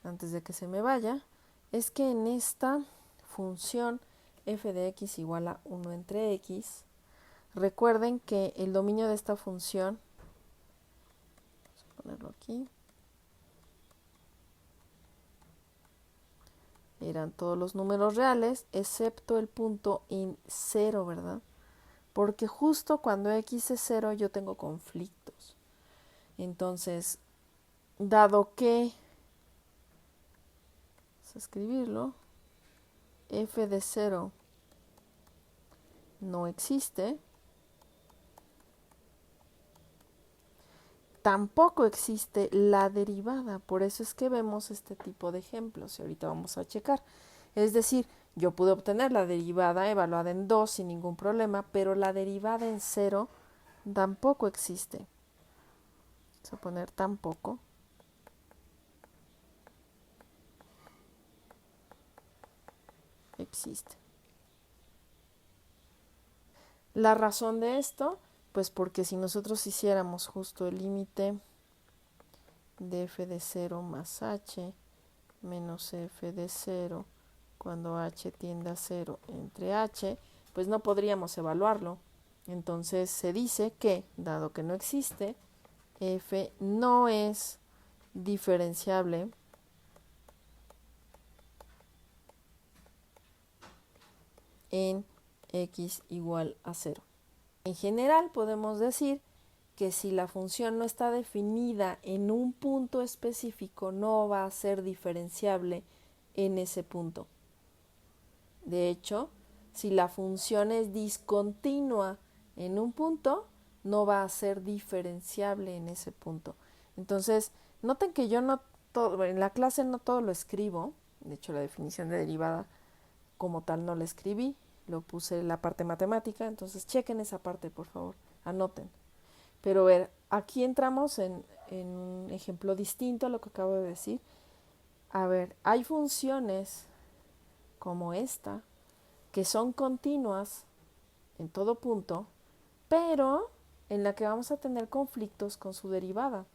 antes de que se me vaya es que en esta función f de x igual a 1 entre x, recuerden que el dominio de esta función, vamos a ponerlo aquí, eran todos los números reales excepto el punto en 0, ¿verdad? Porque justo cuando x es 0 yo tengo conflictos. Entonces, dado que, vamos a escribirlo, f de 0 no existe, tampoco existe la derivada. Por eso es que vemos este tipo de ejemplos y ahorita vamos a checar. Es decir, yo pude obtener la derivada evaluada en 2 sin ningún problema, pero la derivada en 0 tampoco existe. Vamos a poner tampoco. Existe. La razón de esto, pues porque si nosotros hiciéramos justo el límite de f de 0 más h menos f de 0 cuando h tiende a 0 entre h, pues no podríamos evaluarlo. Entonces se dice que, dado que no existe, f no es diferenciable en x igual a 0. En general podemos decir que si la función no está definida en un punto específico, no va a ser diferenciable en ese punto. De hecho, si la función es discontinua en un punto, no va a ser diferenciable en ese punto. Entonces, noten que yo no todo, en la clase no todo lo escribo. De hecho, la definición de derivada como tal no la escribí, lo puse en la parte matemática. Entonces, chequen esa parte, por favor, anoten. Pero ver, aquí entramos en un ejemplo distinto a lo que acabo de decir. A ver, hay funciones como esta que son continuas en todo punto, pero en la que vamos a tener conflictos con su derivada.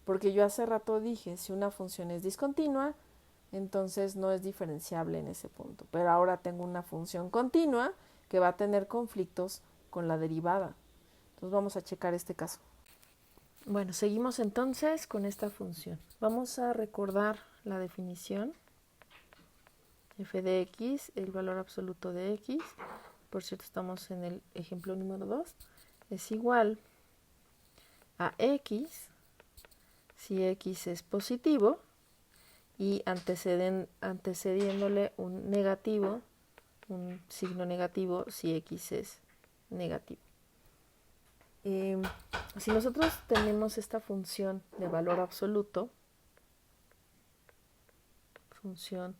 Porque yo hace rato dije, si una función es discontinua, entonces no es diferenciable en ese punto. Pero ahora tengo una función continua que va a tener conflictos con la derivada. Entonces vamos a checar este caso. Bueno, seguimos entonces con esta función. Vamos a recordar la definición. F de x, el valor absoluto de x, por cierto estamos en el ejemplo número 2, es igual a x si x es positivo y antecediéndole un negativo, un signo negativo si x es negativo. Si nosotros tenemos esta función de valor absoluto, función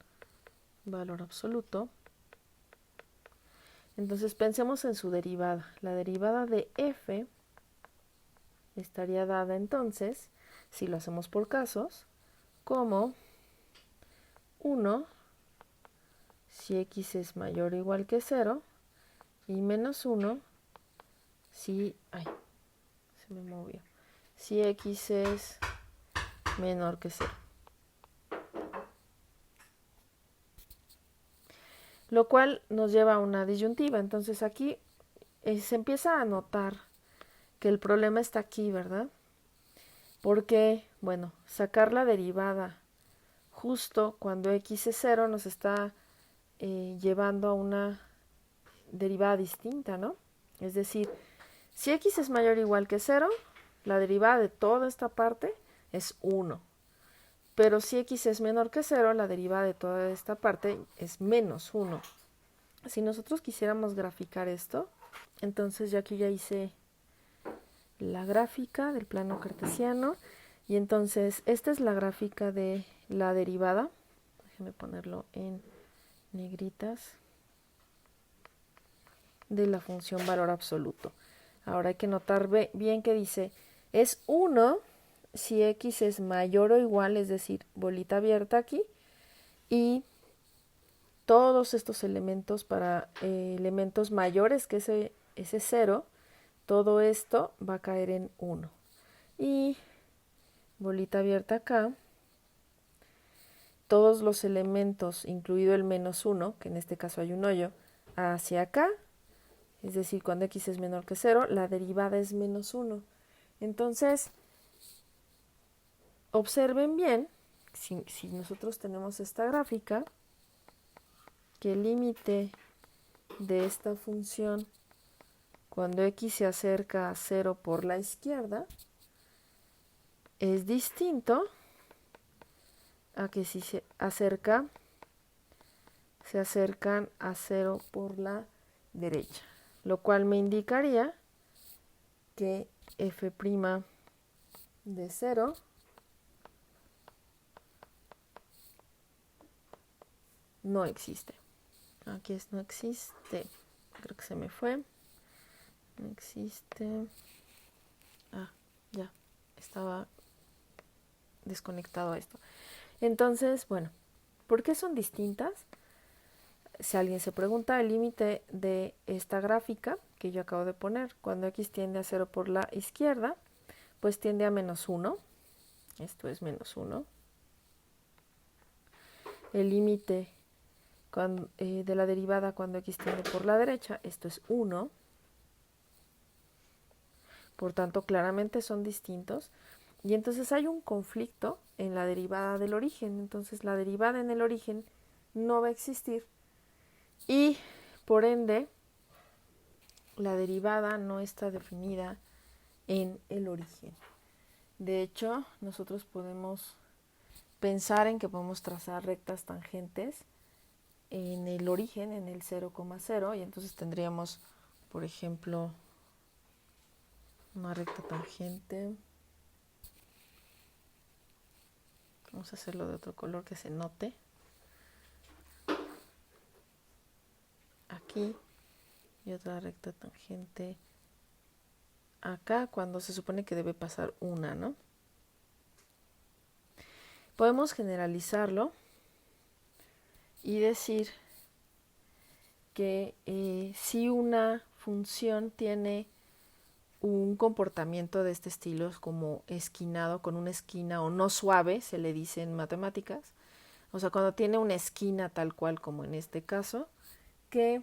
valor absoluto, entonces pensemos en su derivada. La derivada de f estaría dada entonces, si lo hacemos por casos, como 1 si x es mayor o igual que 0 y menos 1 si, ay, se me movió, si x es menor que 0. Lo cual nos lleva a una disyuntiva. Entonces aquí se empieza a notar que el problema está aquí, ¿verdad? Porque, bueno, sacar la derivada justo cuando x es 0 nos está llevando a una derivada distinta, ¿no? Es decir, si x es mayor o igual que 0, la derivada de toda esta parte es 1. Pero si x es menor que 0, la derivada de toda esta parte es menos 1. Si nosotros quisiéramos graficar esto, entonces yo aquí ya hice la gráfica del plano cartesiano. Y entonces esta es la gráfica de la derivada. Déjenme ponerlo en negritas. De la función valor absoluto. Ahora hay que notar bien que dice, es 1 si x es mayor o igual, es decir, bolita abierta aquí, y todos estos elementos para elementos mayores que ese 0, todo esto va a caer en 1. Y bolita abierta acá, todos los elementos, incluido el menos 1, que en este caso hay un hoyo, hacia acá, es decir, cuando x es menor que 0, la derivada es menos 1. Entonces, observen bien, si nosotros tenemos esta gráfica, que el límite de esta función cuando x se acerca a 0 por la izquierda es distinto a que si se acercan a 0 por la derecha, lo cual me indicaría que f' de 0 no existe. Aquí es no existe. Creo que se me fue. No existe. Ah, ya. Estaba desconectado a esto. Entonces, bueno, ¿por qué son distintas? Si alguien se pregunta, el límite de esta gráfica que yo acabo de poner, cuando x tiende a 0 por la izquierda, pues tiende a menos 1. Esto es menos 1. El límite de la derivada cuando x tiende por la derecha, esto es 1. Por tanto, claramente son distintos. Y entonces hay un conflicto en la derivada del origen. Entonces la derivada en el origen no va a existir. Y por ende, la derivada no está definida en el origen. De hecho, nosotros podemos pensar en que podemos trazar rectas tangentes en el origen, en el 0,0, y entonces tendríamos, por ejemplo, una recta tangente. Vamos a hacerlo de otro color que se note. Aquí y otra recta tangente acá, cuando se supone que debe pasar una, ¿no? Podemos generalizarlo y decir que si una función tiene un comportamiento de este estilo, como esquinado, con una esquina o no suave, se le dice en matemáticas, o sea, cuando tiene una esquina tal cual como en este caso, que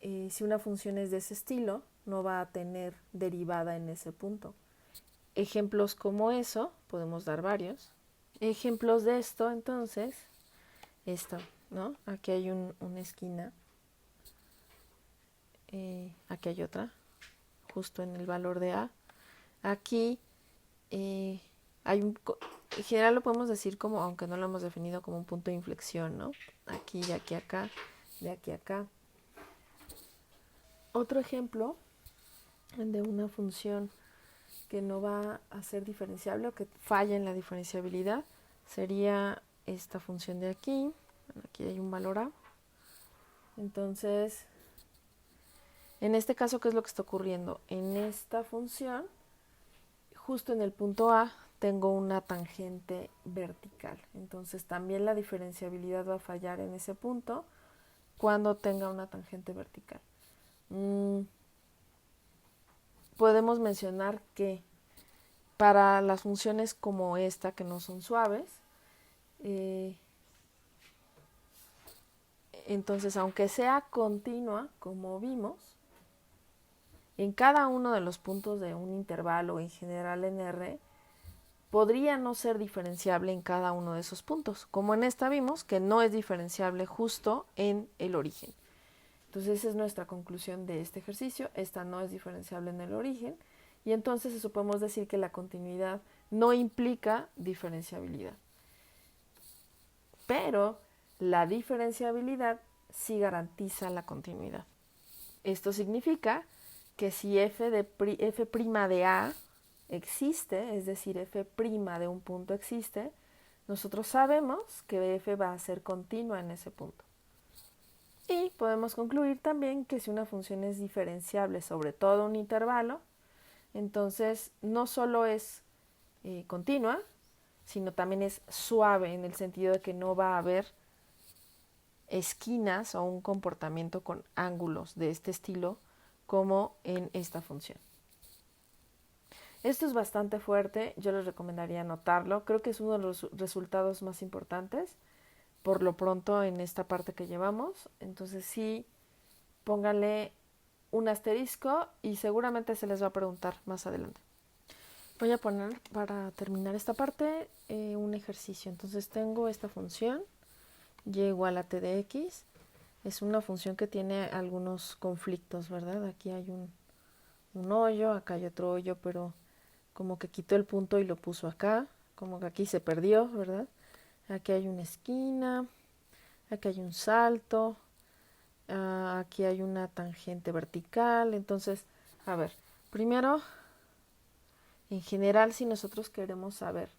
si una función es de ese estilo, no va a tener derivada en ese punto. Ejemplos como eso, podemos dar varios. Ejemplos de esto, entonces, esto, ¿no? Aquí hay una esquina, aquí hay otra, justo en el valor de A. Aquí hay en general lo podemos decir como, aunque no lo hemos definido, como un punto de inflexión, ¿no? Aquí y aquí acá, de aquí a acá. Otro ejemplo de una función que no va a ser diferenciable o que falla en la diferenciabilidad sería esta función de aquí. Bueno, aquí hay un valor A. Entonces, en este caso, ¿qué es lo que está ocurriendo? En esta función, justo en el punto A, tengo una tangente vertical. Entonces, también la diferenciabilidad va a fallar en ese punto cuando tenga una tangente vertical. podemos mencionar que para las funciones como esta, que no son suaves, entonces aunque sea continua, como vimos, en cada uno de los puntos de un intervalo, en general en R, podría no ser diferenciable en cada uno de esos puntos, como en esta vimos que no es diferenciable justo en el origen. Entonces esa es nuestra conclusión de este ejercicio, esta no es diferenciable en el origen, y entonces eso podemos decir que la continuidad no implica diferenciabilidad. Pero la diferenciabilidad sí garantiza la continuidad. Esto significa que si f' de A existe, es decir, f' de un punto existe, nosotros sabemos que f va a ser continua en ese punto. Y podemos concluir también que si una función es diferenciable sobre todo un intervalo, entonces no solo es continua, sino también es suave en el sentido de que no va a haber esquinas o un comportamiento con ángulos de este estilo como en esta función. Esto es bastante fuerte, yo les recomendaría anotarlo, creo que es uno de los resultados más importantes por lo pronto en esta parte que llevamos, entonces sí, pónganle un asterisco y seguramente se les va a preguntar más adelante. Voy a poner para terminar esta parte un ejercicio, entonces tengo esta función y igual a t de x, es una función que tiene algunos conflictos, ¿verdad? Aquí hay un hoyo, acá hay otro hoyo, pero como que quitó el punto y lo puso acá, como que aquí se perdió, ¿verdad? Aquí hay una esquina, aquí hay un salto, aquí hay una tangente vertical. Entonces, a ver, primero, en general, si nosotros queremos saber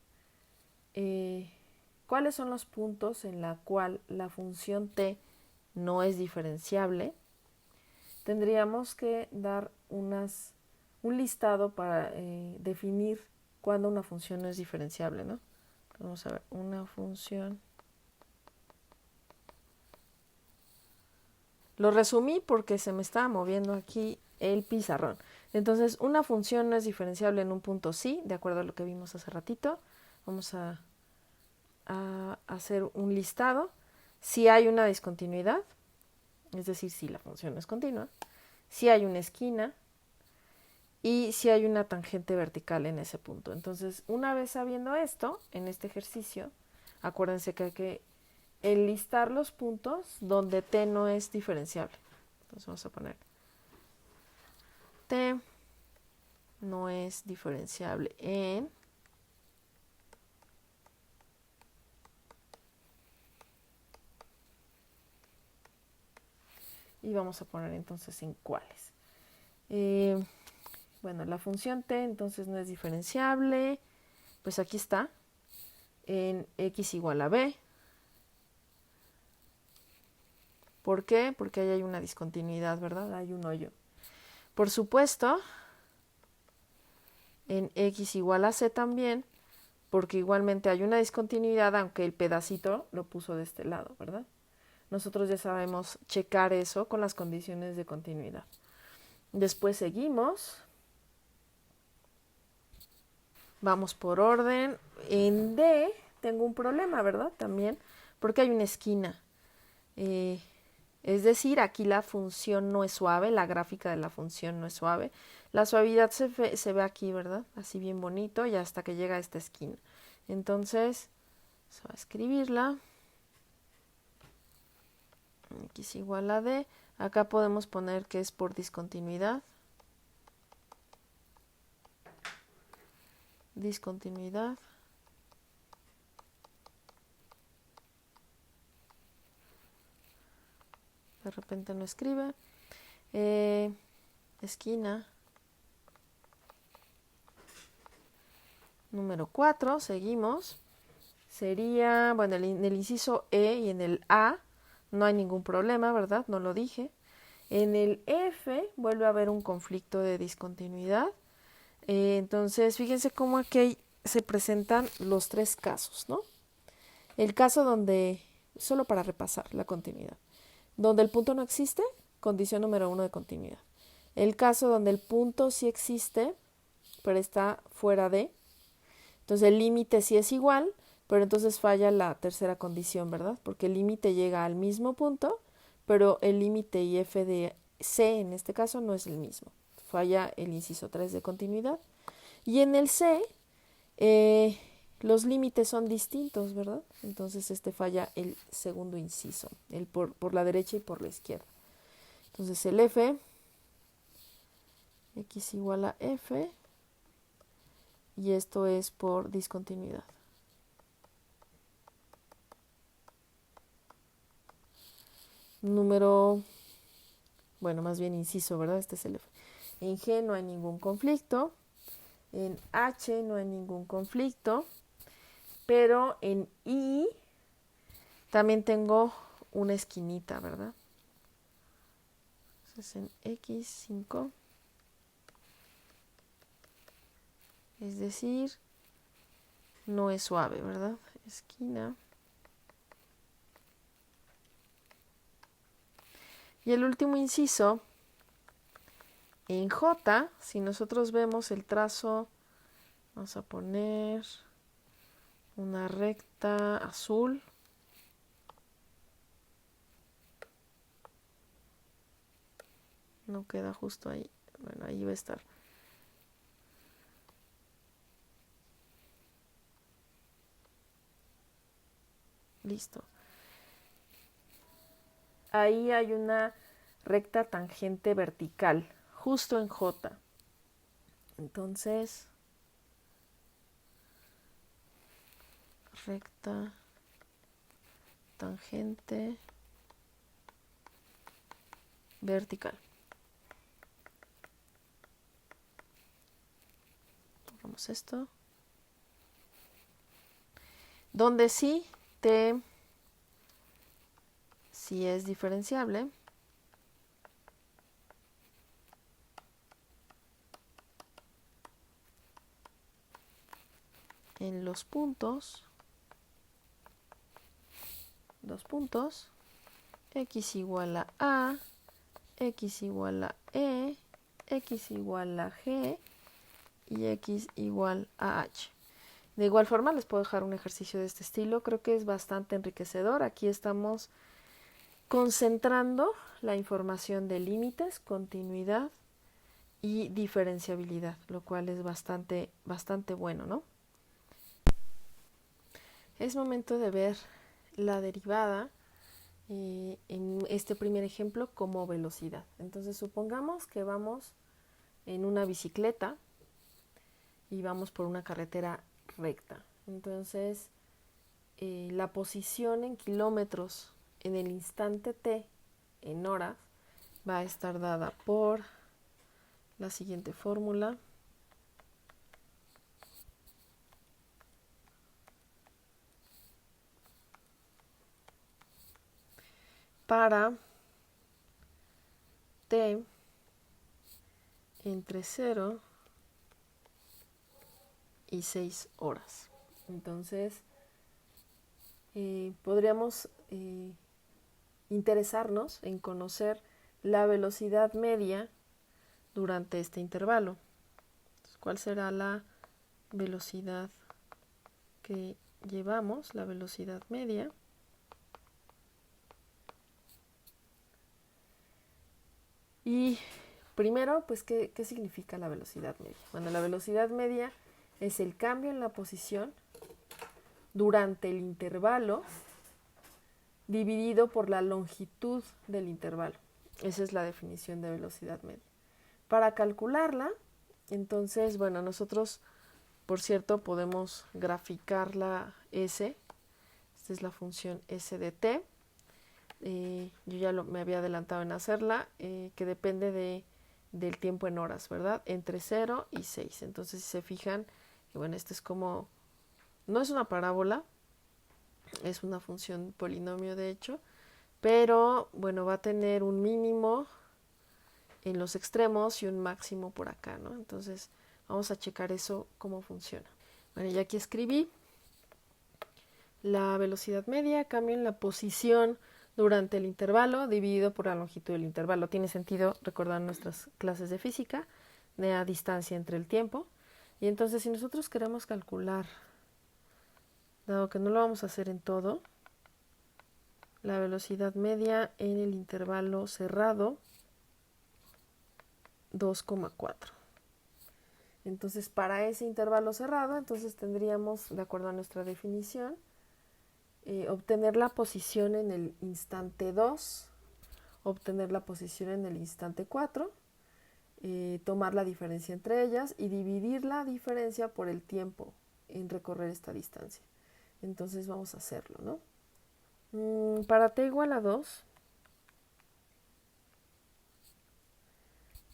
cuáles son los puntos en la cual la función t no es diferenciable, tendríamos que dar un listado para definir cuándo una función no es diferenciable, ¿no? Vamos a ver, una función. Lo resumí porque se me estaba moviendo aquí el pizarrón. Entonces, una función no es diferenciable en un punto sí, de acuerdo a lo que vimos hace ratito. Vamos a hacer un listado. Si hay una discontinuidad, es decir, si la función no es continua, si hay una esquina y si hay una tangente vertical en ese punto. Entonces, una vez sabiendo esto, en este ejercicio, acuérdense que hay que enlistar los puntos donde t no es diferenciable. Entonces vamos a poner t no es diferenciable en y vamos a poner entonces en cuáles. Bueno, la función t entonces no es diferenciable, pues aquí está, en x igual a b. ¿Por qué? Porque ahí hay una discontinuidad, ¿verdad? Hay un hoyo. Por supuesto, en x igual a c también, porque igualmente hay una discontinuidad, aunque el pedacito lo puso de este lado, ¿verdad? Nosotros ya sabemos checar eso con las condiciones de continuidad. Después seguimos. Vamos por orden. En D tengo un problema, ¿verdad? También, porque hay una esquina. Es decir, aquí la función no es suave, la gráfica de la función no es suave. La suavidad se ve aquí, ¿verdad? Así bien bonito y hasta que llega a esta esquina. Entonces, se va a escribirla. X igual a D. Acá podemos poner que es por discontinuidad. Discontinuidad. De repente no escribe. Esquina. Número 4, seguimos. Sería, bueno, en el inciso E y en el A no hay ningún problema, ¿verdad? No lo dije. En el F vuelve a haber un conflicto de discontinuidad. Entonces, fíjense cómo aquí se presentan los tres casos, ¿no? El caso donde, solo para repasar la continuidad, donde el punto no existe, condición número 1 de continuidad. El caso donde el punto sí existe, pero está fuera de. Entonces el límite sí es igual, pero entonces falla la tercera condición, ¿verdad? Porque el límite llega al mismo punto, pero el límite y f de c en este caso no es el mismo. Falla el inciso 3 de continuidad. Y en el c, los límites son distintos, ¿verdad? Entonces falla el segundo inciso, el por la derecha y por la izquierda. Entonces el f, x igual a f, y esto es por discontinuidad. Número, bueno, más bien inciso, ¿verdad? Este es el f. En G no hay ningún conflicto, en H no hay ningún conflicto, pero en I también tengo una esquinita, ¿verdad? Entonces en X5, es decir, no es suave, ¿verdad? Esquina. Y el último inciso, en J, si nosotros vemos el trazo, vamos a poner una recta azul. No queda justo ahí. Bueno, ahí va a estar. Listo. Ahí hay una recta tangente vertical, justo en J. Entonces, recta tangente vertical. Vamos esto. Donde sí T sí es diferenciable. En los puntos, dos puntos, x igual a, x igual a e, x igual a g y x igual a h. De igual forma les puedo dejar un ejercicio de este estilo, creo que es bastante enriquecedor. Aquí estamos concentrando la información de límites, continuidad y diferenciabilidad, lo cual es bastante bueno, ¿no? Es momento de ver la derivada en este primer ejemplo como velocidad. Entonces supongamos que vamos en una bicicleta y vamos por una carretera recta. Entonces la posición en kilómetros en el instante t en horas va a estar dada por la siguiente fórmula. Para t entre 0 y 6 horas. Entonces, podríamos interesarnos en conocer la velocidad media durante este intervalo. Entonces, ¿cuál será la velocidad que llevamos? La velocidad media. Y primero, pues, ¿qué significa la velocidad media? Bueno, la velocidad media es el cambio en la posición durante el intervalo dividido por la longitud del intervalo. Esa es la definición de velocidad media. Para calcularla, entonces, bueno, nosotros, por cierto, podemos graficar la S. Esta es la función S de t. Yo ya me había adelantado en hacerla, que depende del tiempo en horas, ¿verdad? Entre 0 y 6. Entonces, si se fijan, bueno, esto es como, no es una parábola, es una función polinomio de hecho, pero bueno, va a tener un mínimo en los extremos y un máximo por acá, ¿no? Entonces, vamos a checar eso, cómo funciona. Bueno, ya aquí escribí la velocidad media, cambio en la posición durante el intervalo dividido por la longitud del intervalo. Tiene sentido recordar nuestras clases de física, de la distancia entre el tiempo. Y entonces si nosotros queremos calcular, dado que no lo vamos a hacer en todo, la velocidad media en el intervalo cerrado, 2,4. Entonces, para ese intervalo cerrado, entonces tendríamos, de acuerdo a nuestra definición, obtener la posición en el instante 2, obtener la posición en el instante 4, tomar la diferencia entre ellas y dividir la diferencia por el tiempo en recorrer esta distancia. Entonces vamos a hacerlo, ¿no? Para t igual a 2,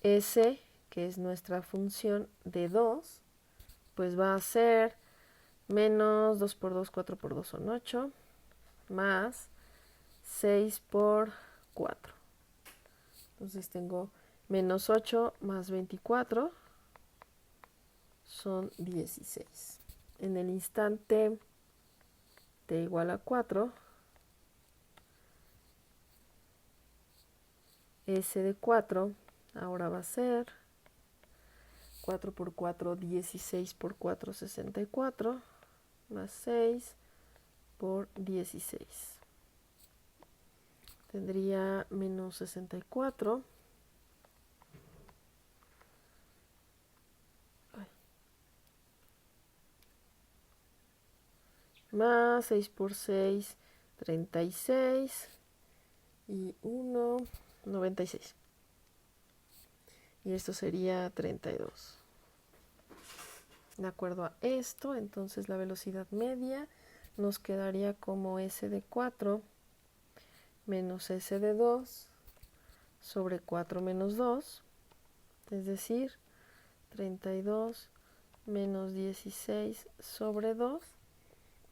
S, que es nuestra función de 2, pues va a ser menos 2 por 2, 4 por 2 son 8, más 6 por 4. Entonces tengo menos 8 más 24 son 16. En el instante t igual a 4, S de 4 ahora va a ser 4 por 4, 16 por 4, 64, más 6 por 16. Tendría menos 64. Más 6 por 6, 36. Y 1, 96. Y esto sería 32. De acuerdo a esto, entonces la velocidad media nos quedaría como S de 4 menos S de 2 sobre 4 menos 2, es decir, 32 menos 16 sobre 2,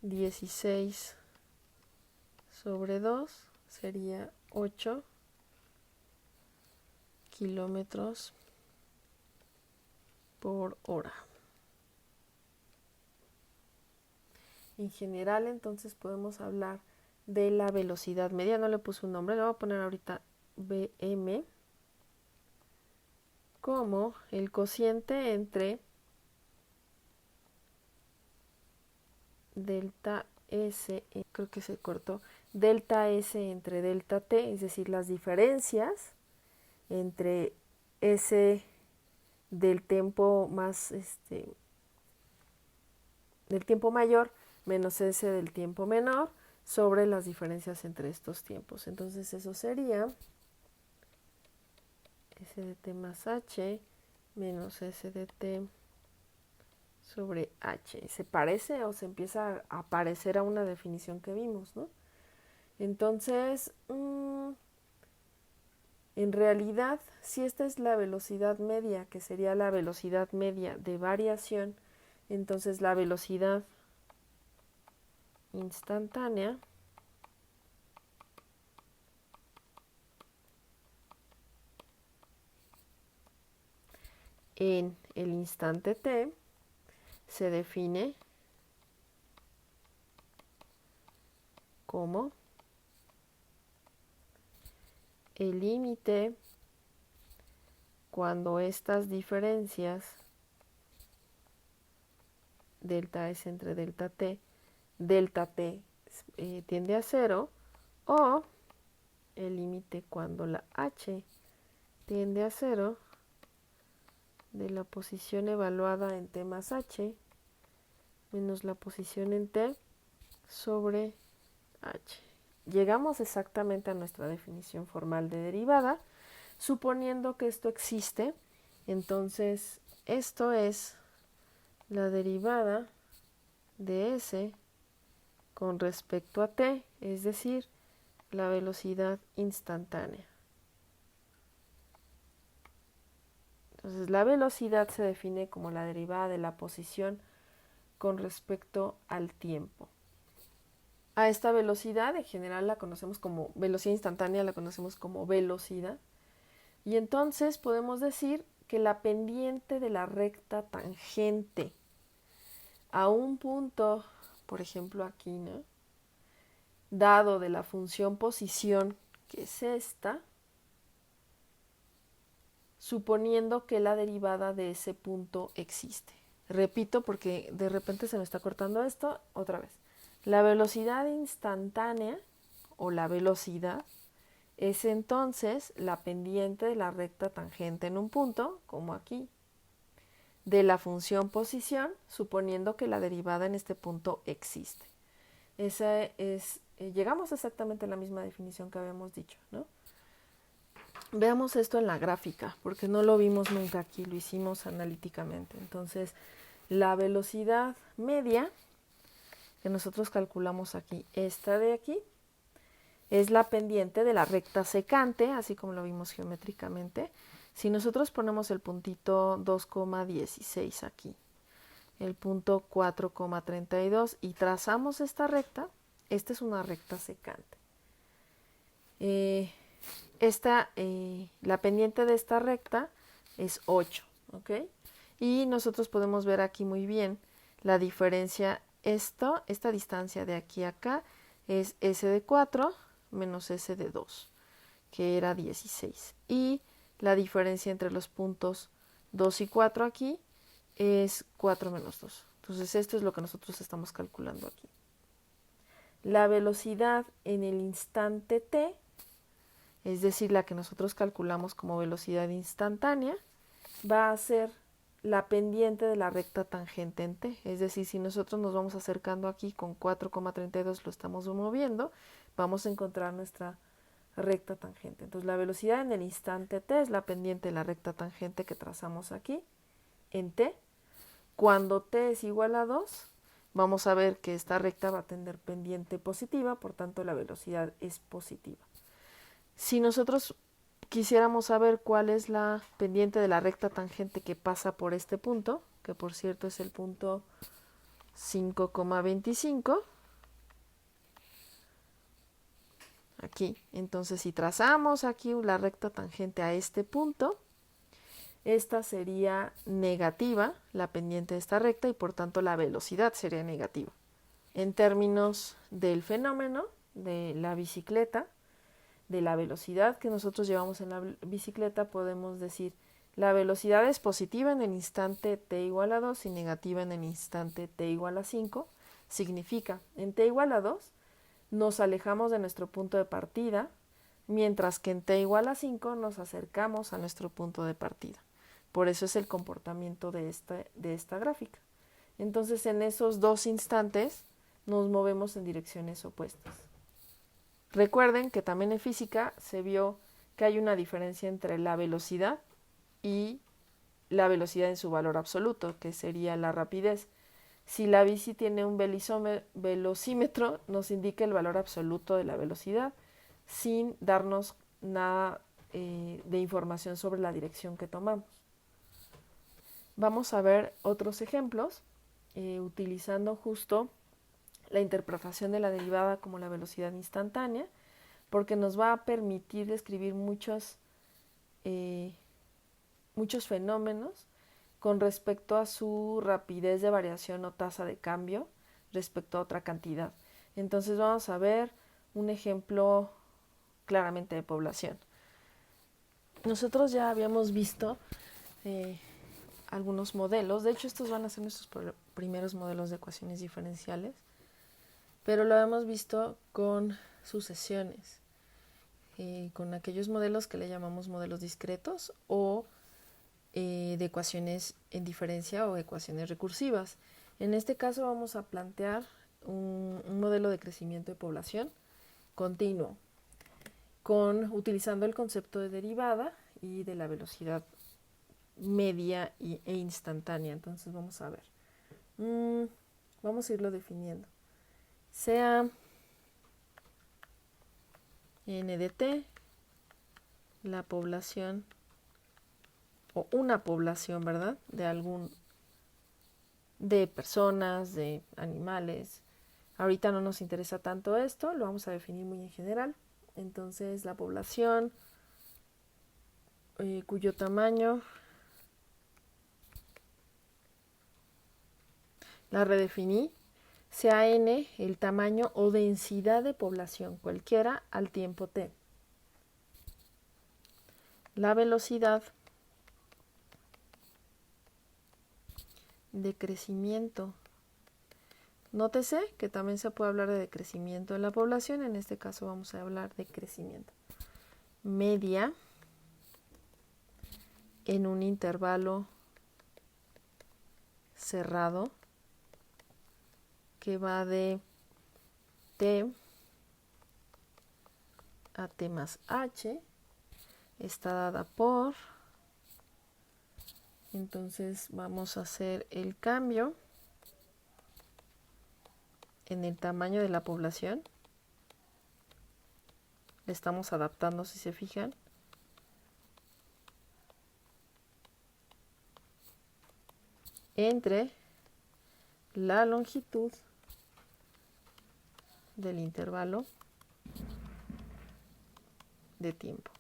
16 sobre 2 sería 8 kilómetros por hora. En general, entonces podemos hablar de la velocidad media. No le puse un nombre, le voy a poner ahorita Vm como el cociente entre delta S, creo que se cortó, delta S entre delta T, es decir, las diferencias entre S del tiempo más, del tiempo mayor menos S del tiempo menor sobre las diferencias entre estos tiempos. Entonces eso sería S de t más h menos S de t sobre h. ¿Se parece o se empieza a parecer a una definición que vimos, ¿no? Entonces, en realidad, si esta es la velocidad media, que sería la velocidad media de variación, entonces la velocidad instantánea en el instante t se define como el límite cuando estas diferencias delta S entre delta t tiende a 0, o el límite cuando la h tiende a 0 de la posición evaluada en t más h menos la posición en t sobre h. Llegamos exactamente a nuestra definición formal de derivada, suponiendo que esto existe. Entonces, esto es la derivada de S con respecto a t, es decir, la velocidad instantánea. Entonces, la velocidad se define como la derivada de la posición con respecto al tiempo. A esta velocidad, en general la conocemos como velocidad instantánea, la conocemos como velocidad. Y entonces podemos decir que la pendiente de la recta tangente a un punto, por ejemplo aquí, ¿no?, dado de la función posición, que es esta, suponiendo que la derivada de ese punto existe. Repito porque de repente se me está cortando esto, otra vez. La velocidad instantánea o la velocidad es entonces la pendiente de la recta tangente en un punto, como aquí, de la función posición, suponiendo que la derivada en este punto existe. Esa es, llegamos exactamente a la misma definición que habíamos dicho, ¿no? Veamos esto en la gráfica, porque no lo vimos nunca aquí, lo hicimos analíticamente. Entonces, la velocidad media, que nosotros calculamos aquí, esta de aquí, es la pendiente de la recta secante, así como lo vimos geométricamente. Si nosotros ponemos el puntito 2,16 aquí, el punto 4,32 y trazamos esta recta, esta es una recta secante. La pendiente de esta recta es 8, ¿ok? Y nosotros podemos ver aquí muy bien la diferencia. Esta distancia de aquí a acá es S de 4 menos S de 2, que era 16. Y la diferencia entre los puntos 2 y 4 aquí es 4 menos 2. Entonces esto es lo que nosotros estamos calculando aquí. La velocidad en el instante t, es decir, la que nosotros calculamos como velocidad instantánea, va a ser la pendiente de la recta tangente en t. Es decir, si nosotros nos vamos acercando aquí con 4,32 lo estamos moviendo, vamos a encontrar nuestra recta tangente. Entonces la velocidad en el instante t es la pendiente de la recta tangente que trazamos aquí en t. Cuando t es igual a 2, vamos a ver que esta recta va a tener pendiente positiva, por tanto la velocidad es positiva. Si nosotros quisiéramos saber cuál es la pendiente de la recta tangente que pasa por este punto, que por cierto es el punto 5,25, aquí. Entonces si trazamos aquí la recta tangente a este punto, esta sería negativa, la pendiente de esta recta, y por tanto la velocidad sería negativa. En términos del fenómeno de la bicicleta, de la velocidad que nosotros llevamos en la bicicleta, podemos decir la velocidad es positiva en el instante t igual a 2 y negativa en el instante t igual a 5. Significa, en t igual a 2 nos alejamos de nuestro punto de partida, mientras que en t igual a 5 nos acercamos a nuestro punto de partida. Por eso es el comportamiento de esta gráfica. Entonces en esos dos instantes nos movemos en direcciones opuestas. Recuerden que también en física se vio que hay una diferencia entre la velocidad y la velocidad en su valor absoluto, que sería la rapidez. Si la bici tiene un velocímetro, nos indica el valor absoluto de la velocidad sin darnos nada de información sobre la dirección que tomamos. Vamos a ver otros ejemplos utilizando justo la interpretación de la derivada como la velocidad instantánea, porque nos va a permitir describir muchos fenómenos con respecto a su rapidez de variación o tasa de cambio respecto a otra cantidad. Entonces vamos a ver un ejemplo claramente de población. Nosotros ya habíamos visto algunos modelos, de hecho estos van a ser nuestros primeros modelos de ecuaciones diferenciales, pero lo hemos visto con sucesiones, con aquellos modelos que le llamamos modelos discretos o de ecuaciones en diferencia o ecuaciones recursivas. En este caso vamos a plantear un modelo de crecimiento de población continuo, utilizando el concepto de derivada y de la velocidad media e instantánea. Entonces vamos a ver. Vamos a irlo definiendo. Sea n de t, la población o una población, ¿verdad? De personas, de animales. Ahorita no nos interesa tanto esto, lo vamos a definir muy en general. Entonces la población cuyo tamaño la redefiní, sea n el tamaño o densidad de población cualquiera al tiempo t. La velocidad de crecimiento. Nótese que también se puede hablar de decrecimiento en la población, en este caso vamos a hablar de crecimiento. Media en un intervalo cerrado que va de t a t más h, está dada por, entonces vamos a hacer el cambio en el tamaño de la población. Le estamos adaptando, si se fijan. Entre la longitud del intervalo de tiempo.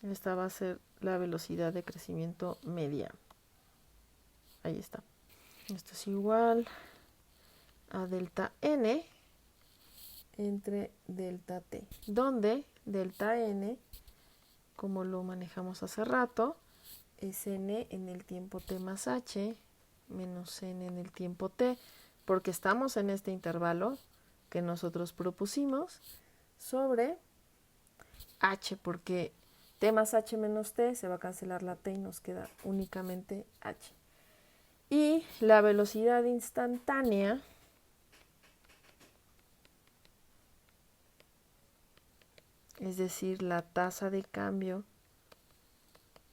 Esta va a ser la velocidad de crecimiento media. Ahí está. Esto es igual a delta n entre delta t, donde delta n, como lo manejamos hace rato, es n en el tiempo t más h menos n en el tiempo t, porque estamos en este intervalo que nosotros propusimos, sobre h, porque t más h menos t se va a cancelar la t y nos queda únicamente h. Y la velocidad instantánea es decir, la tasa de cambio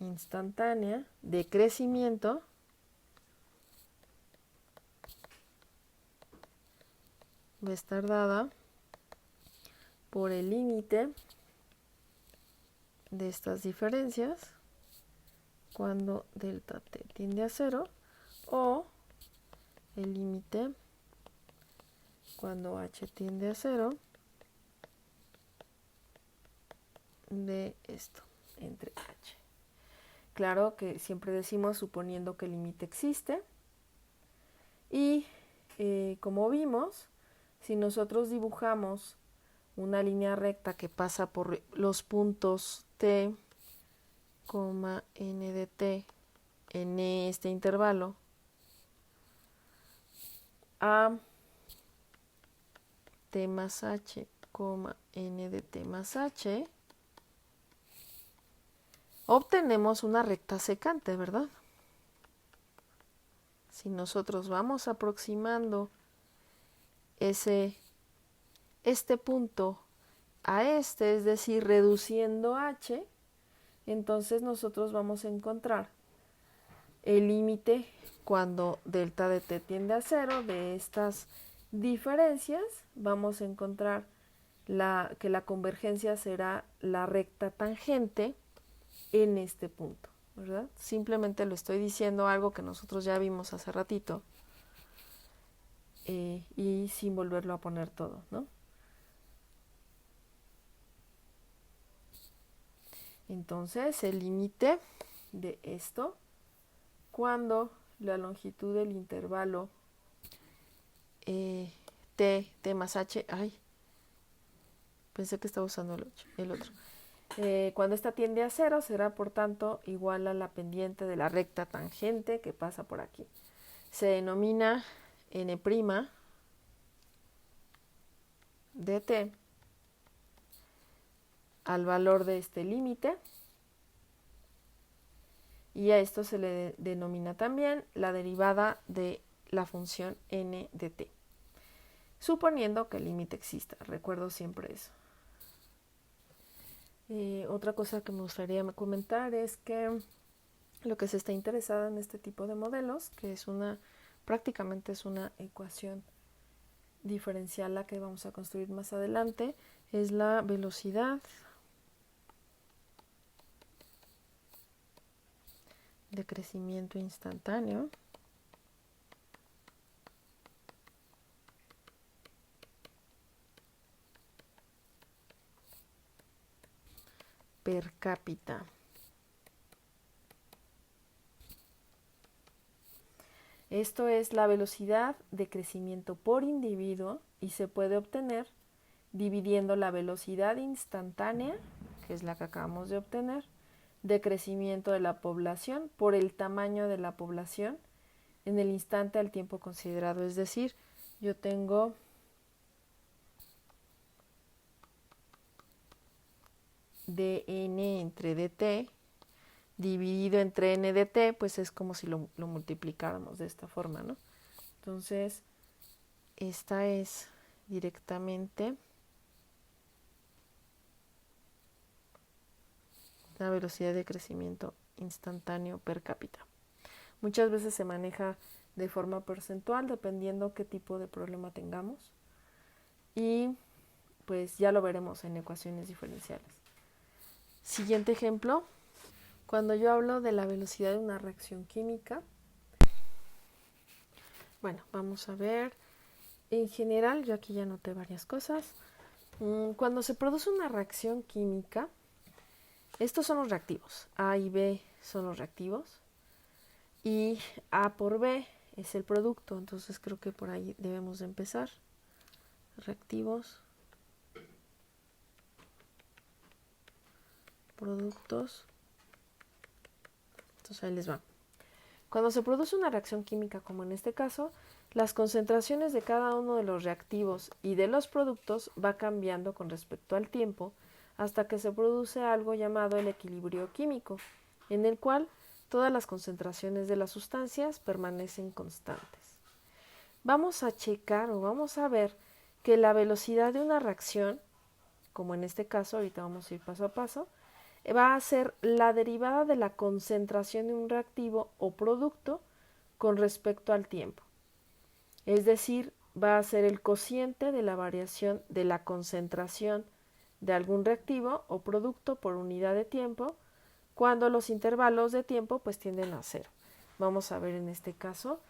instantánea de crecimiento va a estar dada por el límite de estas diferencias cuando delta t tiende a 0 o el límite cuando h tiende a 0 de esto entre h. Claro que siempre decimos suponiendo que el límite existe y como vimos, si nosotros dibujamos una línea recta que pasa por los puntos t, n de t en este intervalo a t más h, n de t más h, obtenemos una recta secante, ¿verdad? Si nosotros vamos aproximando este punto a este, es decir, reduciendo h, entonces nosotros vamos a encontrar el límite cuando delta de t tiende a 0 de estas diferencias. Vamos a encontrar que la convergencia será la recta tangente en este punto, ¿verdad? Simplemente lo estoy diciendo algo que nosotros ya vimos hace ratito y sin volverlo a poner todo, ¿no? Entonces, el límite de esto, cuando la longitud del intervalo t más h, pensé que estaba usando el otro. Cuando esta tiende a 0 será por tanto igual a la pendiente de la recta tangente que pasa por aquí. Se denomina n' de t al valor de este límite y a esto se le denomina también la derivada de la función n de t, suponiendo que el límite exista. Recuerdo siempre eso. Otra cosa que me gustaría comentar es que lo que se está interesado en este tipo de modelos, que es prácticamente es una ecuación diferencial la que vamos a construir más adelante, es la velocidad de crecimiento instantáneo per cápita. Esto es la velocidad de crecimiento por individuo y se puede obtener dividiendo la velocidad instantánea, que es la que acabamos de obtener, de crecimiento de la población por el tamaño de la población en el instante al tiempo considerado. Es decir, yo tengo dn entre dt dividido entre n de t, pues es como si lo multiplicáramos de esta forma, ¿no? Entonces, esta es directamente la velocidad de crecimiento instantáneo per cápita. Muchas veces se maneja de forma porcentual, dependiendo qué tipo de problema tengamos. Y pues ya lo veremos en ecuaciones diferenciales. Siguiente ejemplo. Cuando yo hablo de la velocidad de una reacción química, bueno, vamos a ver. En general, yo aquí ya anoté varias cosas. Cuando se produce una reacción química, estos son los reactivos. A y B son los reactivos. Y A por B es el producto. Entonces creo que por ahí debemos de empezar. Reactivos. Productos. Entonces ahí les va. Cuando se produce una reacción química, como en este caso, las concentraciones de cada uno de los reactivos y de los productos va cambiando con respecto al tiempo hasta que se produce algo llamado el equilibrio químico, en el cual todas las concentraciones de las sustancias permanecen constantes. Vamos a checar o vamos a ver que la velocidad de una reacción, como en este caso, ahorita vamos a ir paso a paso, va a ser la derivada de la concentración de un reactivo o producto con respecto al tiempo. Es decir, va a ser el cociente de la variación de la concentración de algún reactivo o producto por unidad de tiempo cuando los intervalos de tiempo pues tienden a cero. Vamos a ver en este caso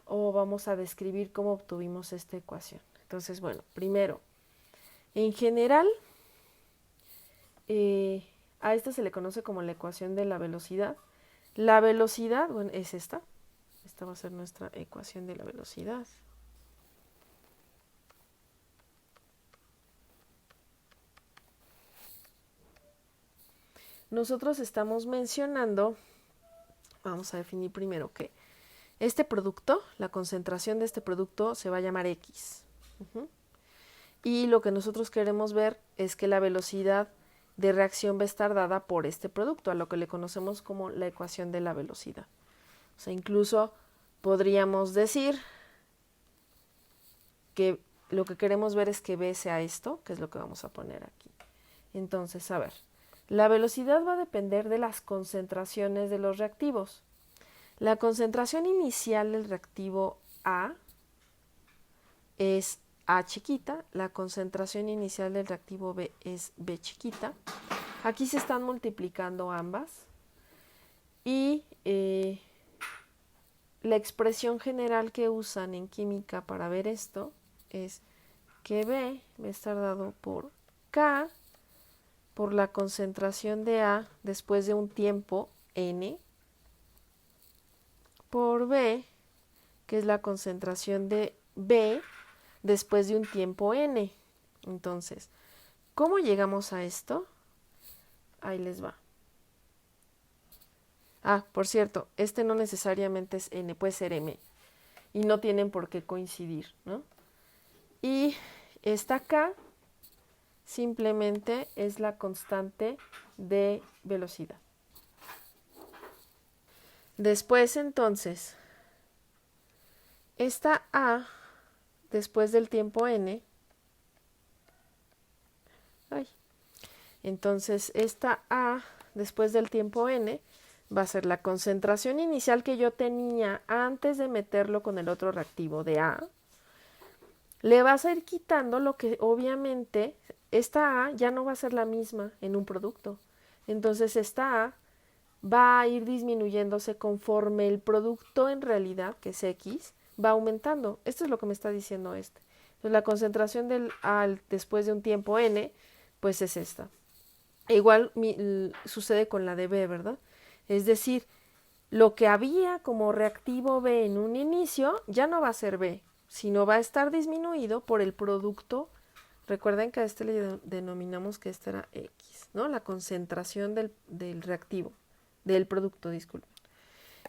o vamos a describir cómo obtuvimos esta ecuación. Entonces, bueno, primero, en general, a esta se le conoce como la ecuación de la velocidad. La velocidad, bueno, es esta. Esta va a ser nuestra ecuación de la velocidad. Nosotros estamos mencionando, vamos a definir primero que este producto, la concentración de este producto se va a llamar X. Y lo que nosotros queremos ver es que la velocidad de reacción va a estar dada por este producto, a lo que le conocemos como la ecuación de la velocidad. O sea, incluso podríamos decir que lo que queremos ver es que B sea esto, que es lo que vamos a poner aquí. Entonces, a ver, la velocidad va a depender de las concentraciones de los reactivos. La concentración inicial del reactivo A es A chiquita, la concentración inicial del reactivo B es B chiquita. Aquí se están multiplicando ambas y la expresión general que usan en química para ver esto es que B va a estar dado por K por la concentración de A después de un tiempo N por B, que es la concentración de B después de un tiempo N. Entonces, ¿cómo llegamos a esto? Ahí les va. Ah, por cierto, este no necesariamente es N, puede ser M. Y no tienen por qué coincidir, ¿no? Y esta K simplemente es la constante de velocidad. Después, entonces, esta A, después del tiempo N, entonces esta A, después del tiempo N, va a ser la concentración inicial que yo tenía antes de meterlo con el otro reactivo de A. Le vas a ir quitando lo que obviamente esta A ya no va a ser la misma en un producto. Entonces esta A va a ir disminuyéndose conforme el producto en realidad, que es X, va aumentando. Esto es lo que me está diciendo este. Entonces la concentración del A después de un tiempo N, pues es esta. Igual sucede con la de B, ¿verdad? Es decir, lo que había como reactivo B en un inicio ya no va a ser B, sino va a estar disminuido por el producto. Recuerden que a este le denominamos que este era X, ¿no? La concentración del reactivo, del producto, disculpen.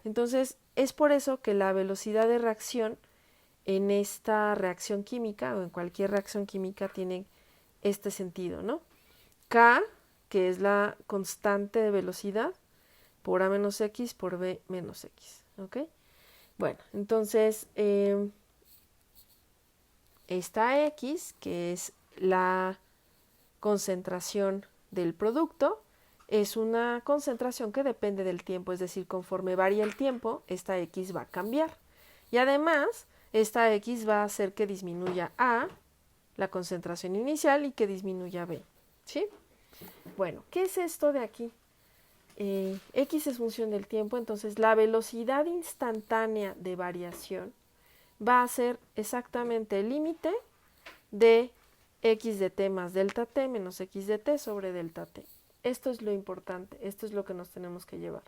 Entonces, es por eso que la velocidad de reacción en esta reacción química o en cualquier reacción química tiene este sentido, ¿no? K, que es la constante de velocidad, por A menos X por B menos X, ¿ok? Bueno, entonces, esta X, que es la concentración del producto, es una concentración que depende del tiempo, es decir, conforme varía el tiempo, esta X va a cambiar. Y además, esta X va a hacer que disminuya A, la concentración inicial, y que disminuya B, ¿sí? Bueno, ¿qué es esto de aquí? X es función del tiempo, entonces la velocidad instantánea de variación va a ser exactamente el límite de x de t más delta t menos x de t sobre delta t. Esto es lo importante, esto es lo que nos tenemos que llevar.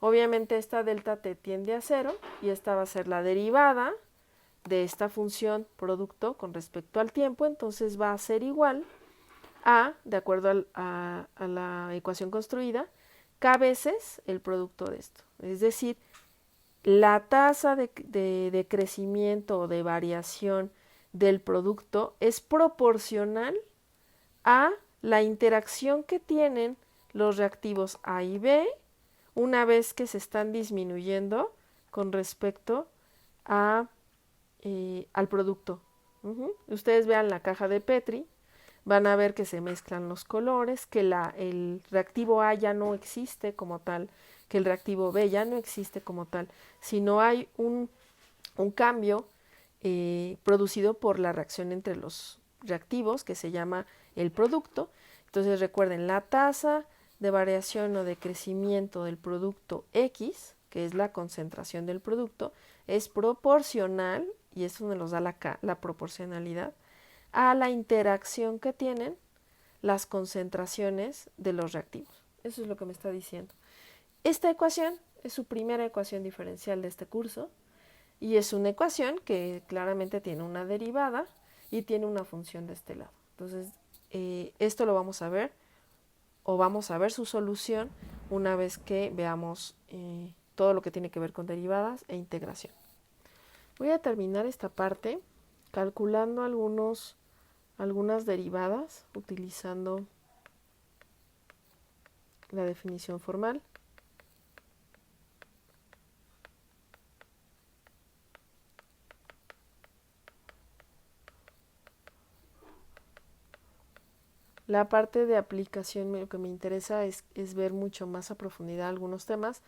Obviamente esta delta t tiende a 0 y esta va a ser la derivada de esta función producto con respecto al tiempo, entonces va a ser igual a, de acuerdo a la ecuación construida, k veces el producto de esto. Es decir, la tasa de crecimiento o de variación del producto es proporcional a la interacción que tienen los reactivos A y B una vez que se están disminuyendo con respecto al producto. Ustedes vean la caja de Petri, van a ver que se mezclan los colores, que el reactivo A ya no existe como tal, que el reactivo B ya no existe como tal, sino hay un cambio producido por la reacción entre los reactivos, que se llama el producto. Entonces recuerden, la tasa de variación o de crecimiento del producto X, que es la concentración del producto, es proporcional, y eso nos da la proporcionalidad, a la interacción que tienen las concentraciones de los reactivos. Eso es lo que me está diciendo. Esta ecuación es su primera ecuación diferencial de este curso y es una ecuación que claramente tiene una derivada y tiene una función de este lado. Entonces, esto lo vamos a ver o vamos a ver su solución una vez que veamos todo lo que tiene que ver con derivadas e integración. Voy a terminar esta parte calculando algunas derivadas utilizando la definición formal. La parte de aplicación, lo que me interesa es ver mucho más a profundidad algunos temas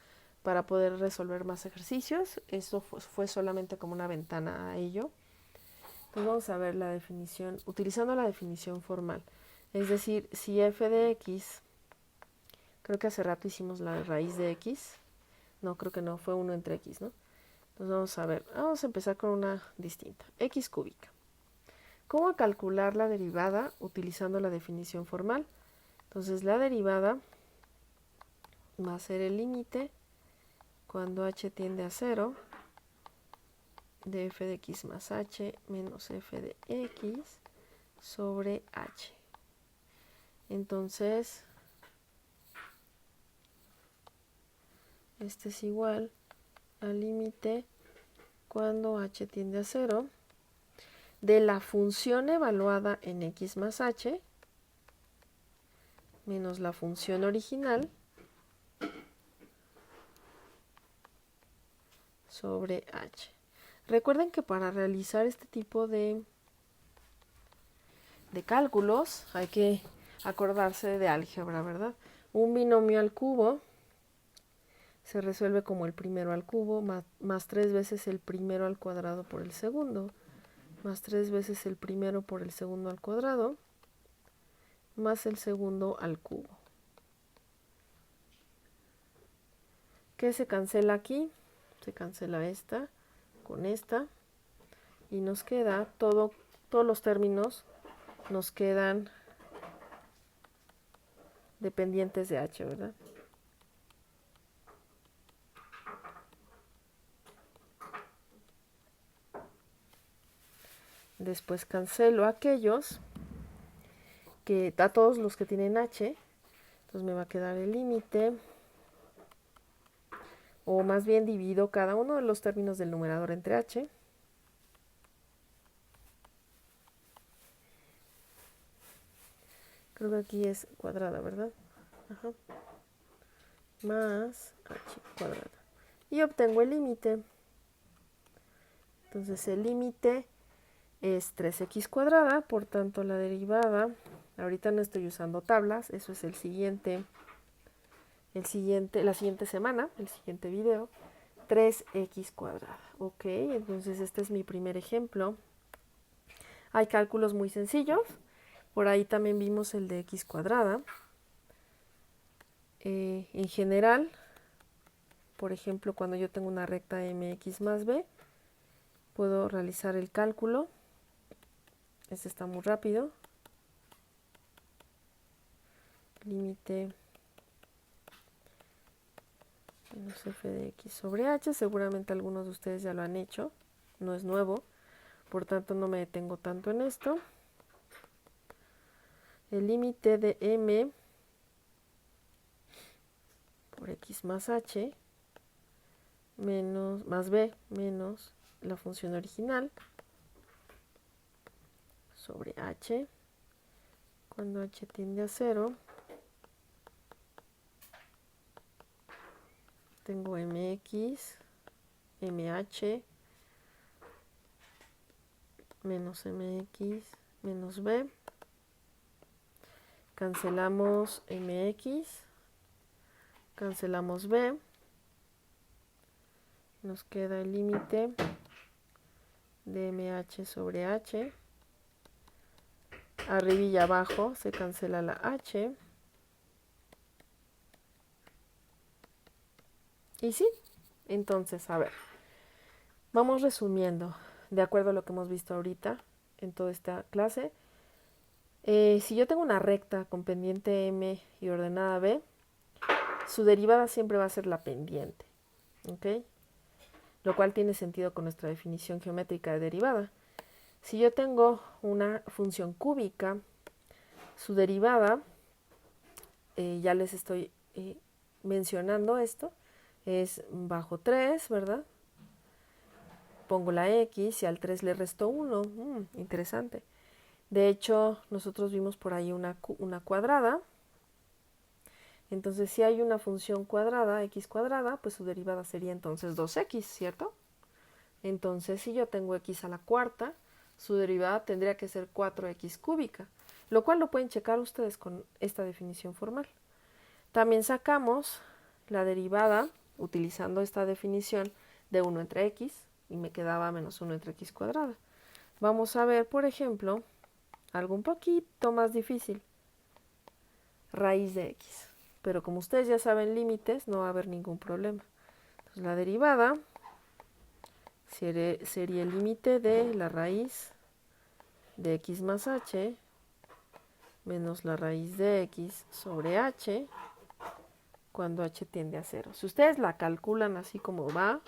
para poder resolver más ejercicios. Esto fue solamente como una ventana a ello. Entonces vamos a ver la definición, utilizando la definición formal. Es decir, si f de x, creo que hace rato hicimos la raíz de x, no, creo que no, fue 1 entre x, ¿no? Entonces vamos a ver, vamos a empezar con una distinta, x cúbica. ¿Cómo calcular la derivada utilizando la definición formal? Entonces la derivada va a ser el límite cuando h tiende a 0 de f de x más h menos f de x sobre h. Entonces, este es igual al límite cuando h tiende a 0 de la función evaluada en x más h menos la función original sobre h. Recuerden que para realizar este tipo de cálculos hay que acordarse de álgebra, ¿verdad? Un binomio al cubo se resuelve como el primero al cubo más 3 veces el primero al cuadrado por el segundo, más 3 veces el primero por el segundo al cuadrado, más el segundo al cubo. ¿Qué se cancela aquí? Se cancela esta con esta y nos queda todos los términos nos quedan dependientes de h, ¿verdad? Después cancelo aquellos que a todos los que tienen h. Entonces me va a quedar el límite. O más bien divido cada uno de los términos del numerador entre h. Creo que aquí es cuadrada, ¿verdad? Ajá. Más h cuadrada. Y obtengo el límite. Entonces el límite es 3x cuadrada, por tanto la derivada, ahorita no estoy usando tablas, eso es la siguiente semana, el siguiente video, 3x cuadrada. Ok, entonces este es mi primer ejemplo. Hay cálculos muy sencillos, por ahí también vimos el de x cuadrada. En general, por ejemplo, cuando yo tengo una recta mx más b, puedo realizar el cálculo. Este está muy rápido. Límite menos f de x sobre h. Seguramente algunos de ustedes ya lo han hecho. No es nuevo. Por tanto, no me detengo tanto en esto. El límite de m por x más h más b menos la función original sobre h cuando h tiende a 0. Tengo mx, mh menos mx menos b. Cancelamos mx, cancelamos b. Nos queda el límite de mh sobre h. Arriba y abajo se cancela la h. Y sí, entonces, a ver, vamos resumiendo, de acuerdo a lo que hemos visto ahorita en toda esta clase. Si yo tengo una recta con pendiente m y ordenada b, su derivada siempre va a ser la pendiente, ¿ok? Lo cual tiene sentido con nuestra definición geométrica de derivada. Si yo tengo una función cúbica, su derivada, ya les estoy mencionando esto, es bajo 3, ¿verdad? Pongo la x y al 3 le resto 1. Interesante. De hecho, nosotros vimos por ahí una cuadrada. Entonces, si hay una función cuadrada, x cuadrada, pues su derivada sería entonces 2x, ¿cierto? Entonces, si yo tengo x a la cuarta, su derivada tendría que ser 4x cúbica, lo cual lo pueden checar ustedes con esta definición formal. También sacamos la derivada, utilizando esta definición, de 1 entre x, y me quedaba menos 1 entre x cuadrada. Vamos a ver, por ejemplo, algo un poquito más difícil. Raíz de x. Pero como ustedes ya saben límites, no va a haber ningún problema. Entonces, la derivada sería el límite de la raíz de x más h menos la raíz de x sobre h cuando h tiende a 0. Si ustedes la calculan así como va,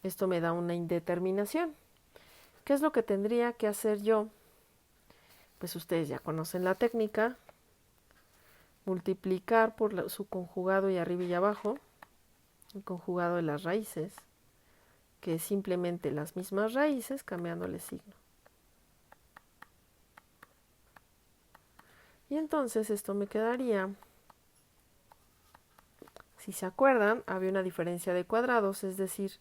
esto me da una indeterminación. ¿Qué es lo que tendría que hacer yo? Pues ustedes ya conocen la técnica. Multiplicar por su conjugado y arriba y abajo, el conjugado de las raíces, que es simplemente las mismas raíces cambiándole signo. Y entonces esto me quedaría, si se acuerdan, había una diferencia de cuadrados, es decir,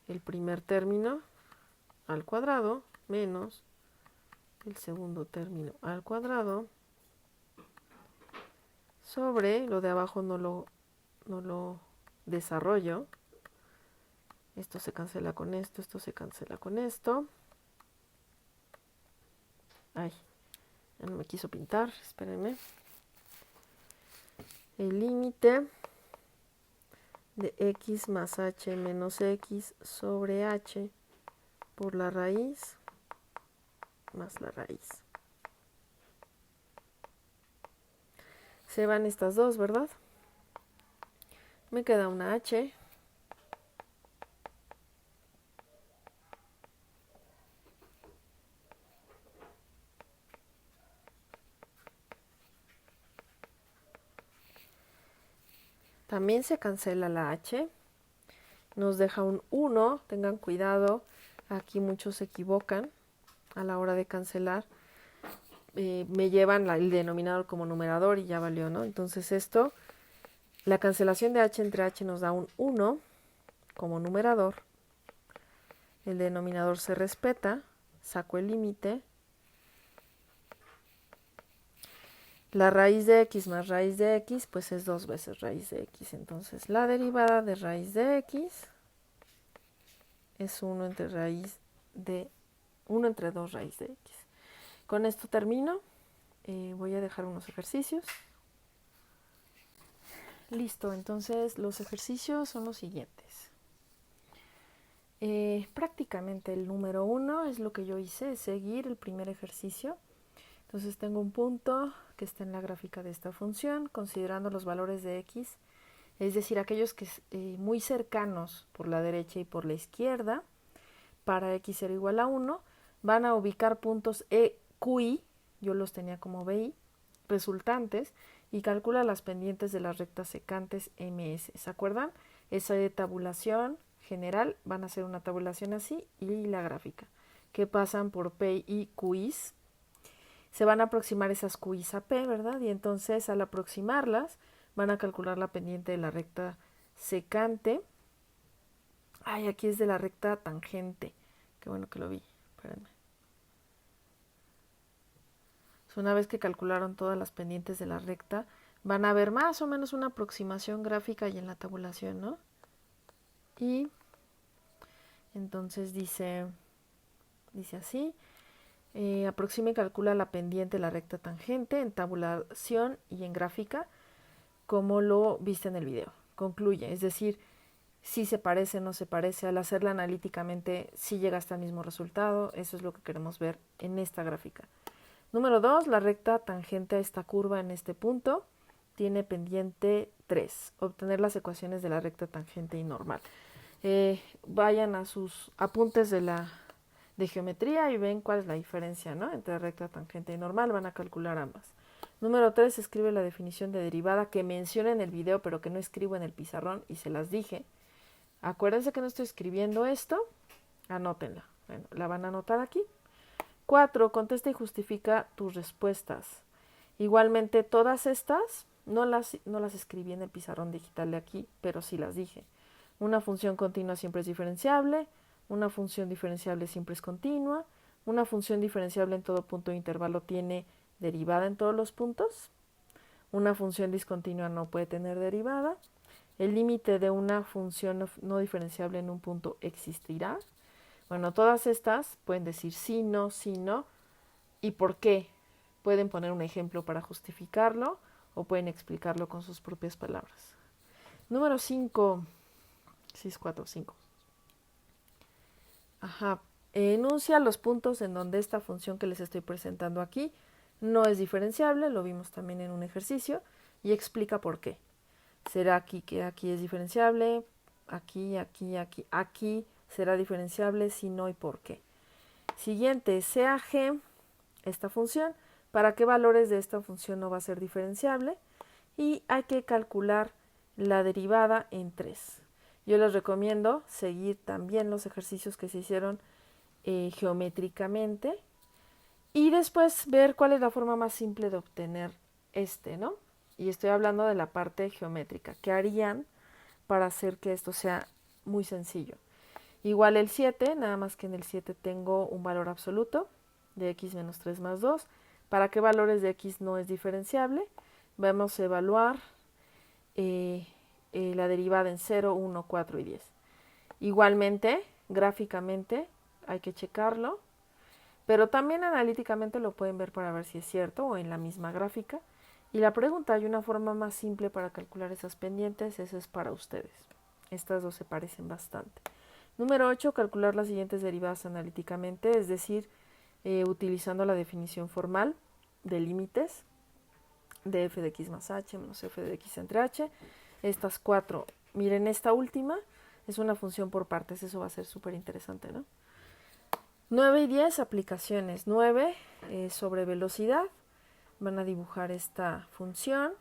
el primer término al cuadrado menos el segundo término al cuadrado sobre lo de abajo no lo desarrollo. Esto se cancela con esto se cancela con esto. Ay, ya no me quiso pintar, espérenme. El límite de x más h menos x sobre h por la raíz más la raíz. Se van estas dos, ¿verdad? Me queda una h. También se cancela la h, nos deja un 1, tengan cuidado, aquí muchos se equivocan a la hora de cancelar, me llevan el denominador como numerador y ya valió, ¿no? Entonces esto, la cancelación de h entre h nos da un 1 como numerador, el denominador se respeta, saco el límite, la raíz de x más raíz de x, pues es 2 veces raíz de x. Entonces, la derivada de raíz de x es 1 entre 2 raíz de x. Con esto termino. Voy a dejar unos ejercicios. Listo, entonces los ejercicios son los siguientes. Prácticamente el número 1 es lo que yo hice, es seguir el primer ejercicio. Entonces tengo un punto que está en la gráfica de esta función, considerando los valores de x, es decir, aquellos que muy cercanos por la derecha y por la izquierda, para x ser igual a 1, van a ubicar puntos QI, yo los tenía como BI, resultantes, y calcula las pendientes de las rectas secantes MS. ¿Se acuerdan? Esa de tabulación general, van a hacer una tabulación así, y la gráfica, que pasan por P y QIs. Se van a aproximar esas QIs a P, ¿verdad? Y entonces al aproximarlas van a calcular la pendiente de la recta secante. Ay, aquí es de la recta tangente. Qué bueno que lo vi. Espérenme. Una vez que calcularon todas las pendientes de la recta, van a ver más o menos una aproximación gráfica y en la tabulación, ¿no? Y entonces dice así. Aproxima y calcula la pendiente de la recta tangente en tabulación y en gráfica, como lo viste en el video. Concluye, es decir, si se parece o no se parece, al hacerla analíticamente, si llega hasta el mismo resultado. Eso es lo que queremos ver en esta gráfica. Número 2, la recta tangente a esta curva en este punto tiene pendiente 3. Obtener las ecuaciones de la recta tangente y normal. Vayan a sus apuntes de geometría y ven cuál es la diferencia, ¿no? Entre recta tangente y normal, van a calcular ambas. Número 3, escribe la definición de derivada que mencioné en el video, pero que no escribo en el pizarrón y se las dije. Acuérdense que no estoy escribiendo esto, anótenla. Bueno, la van a anotar aquí. 4, contesta y justifica tus respuestas. Igualmente, todas estas no las escribí en el pizarrón digital de aquí, pero sí las dije. Una función continua siempre es diferenciable. Una función diferenciable siempre es continua. Una función diferenciable en todo punto de intervalo tiene derivada en todos los puntos. Una función discontinua no puede tener derivada. El límite de una función no diferenciable en un punto existirá. Bueno, todas estas pueden decir sí, no, y por qué. Pueden poner un ejemplo para justificarlo o pueden explicarlo con sus propias palabras. Número 5. 6, 4, 5. Enuncia los puntos en donde esta función que les estoy presentando aquí no es diferenciable, lo vimos también en un ejercicio, y explica por qué. Será aquí que aquí es diferenciable, aquí será diferenciable, si no y por qué. Siguiente, sea g esta función, para qué valores de esta función no va a ser diferenciable, y hay que calcular la derivada en 3. Yo les recomiendo seguir también los ejercicios que se hicieron geométricamente y después ver cuál es la forma más simple de obtener ¿no? Y estoy hablando de la parte geométrica. ¿Qué harían para hacer que esto sea muy sencillo? Igual el 7, nada más que en el 7 tengo un valor absoluto de x menos 3 más 2. ¿Para qué valores de x no es diferenciable? Vamos a evaluar la derivada en 0, 1, 4 y 10. Igualmente, gráficamente hay que checarlo, pero también analíticamente lo pueden ver para ver si es cierto o en la misma gráfica. Y la pregunta, hay una forma más simple para calcular esas pendientes, eso es para ustedes. Estas dos se parecen bastante. Número 8, calcular las siguientes derivadas analíticamente, es decir, utilizando la definición formal de límites de f de x más h menos f de x entre h. Estas 4, miren, esta última es una función por partes, eso va a ser súper interesante, ¿no? 9 y 10, aplicaciones. 9 sobre velocidad, van a dibujar esta función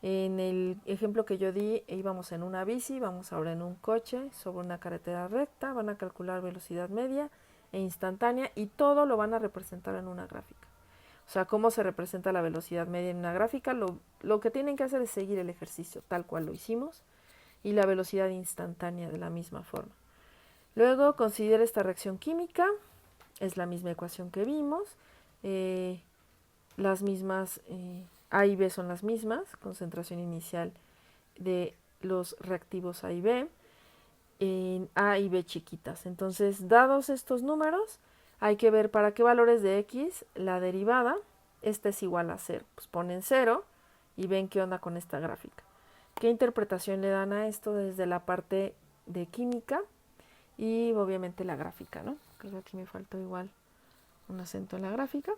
En el ejemplo que yo di, íbamos en una bici, vamos ahora en un coche sobre una carretera recta, van a calcular velocidad media e instantánea y todo lo van a representar en una gráfica. O sea, cómo se representa la velocidad media en una gráfica, lo que tienen que hacer es seguir el ejercicio tal cual lo hicimos y la velocidad instantánea de la misma forma. Luego considera esta reacción química, es la misma ecuación que vimos, las mismas, A y B son las mismas, concentración inicial de los reactivos A y B, en A y B chiquitas. Entonces, dados estos números, hay que ver para qué valores de X la derivada, esta es igual a 0. Pues ponen 0 y ven qué onda con esta gráfica. ¿Qué interpretación le dan a esto desde la parte de química? Y obviamente la gráfica, ¿no? Creo que aquí me faltó igual un acento en la gráfica.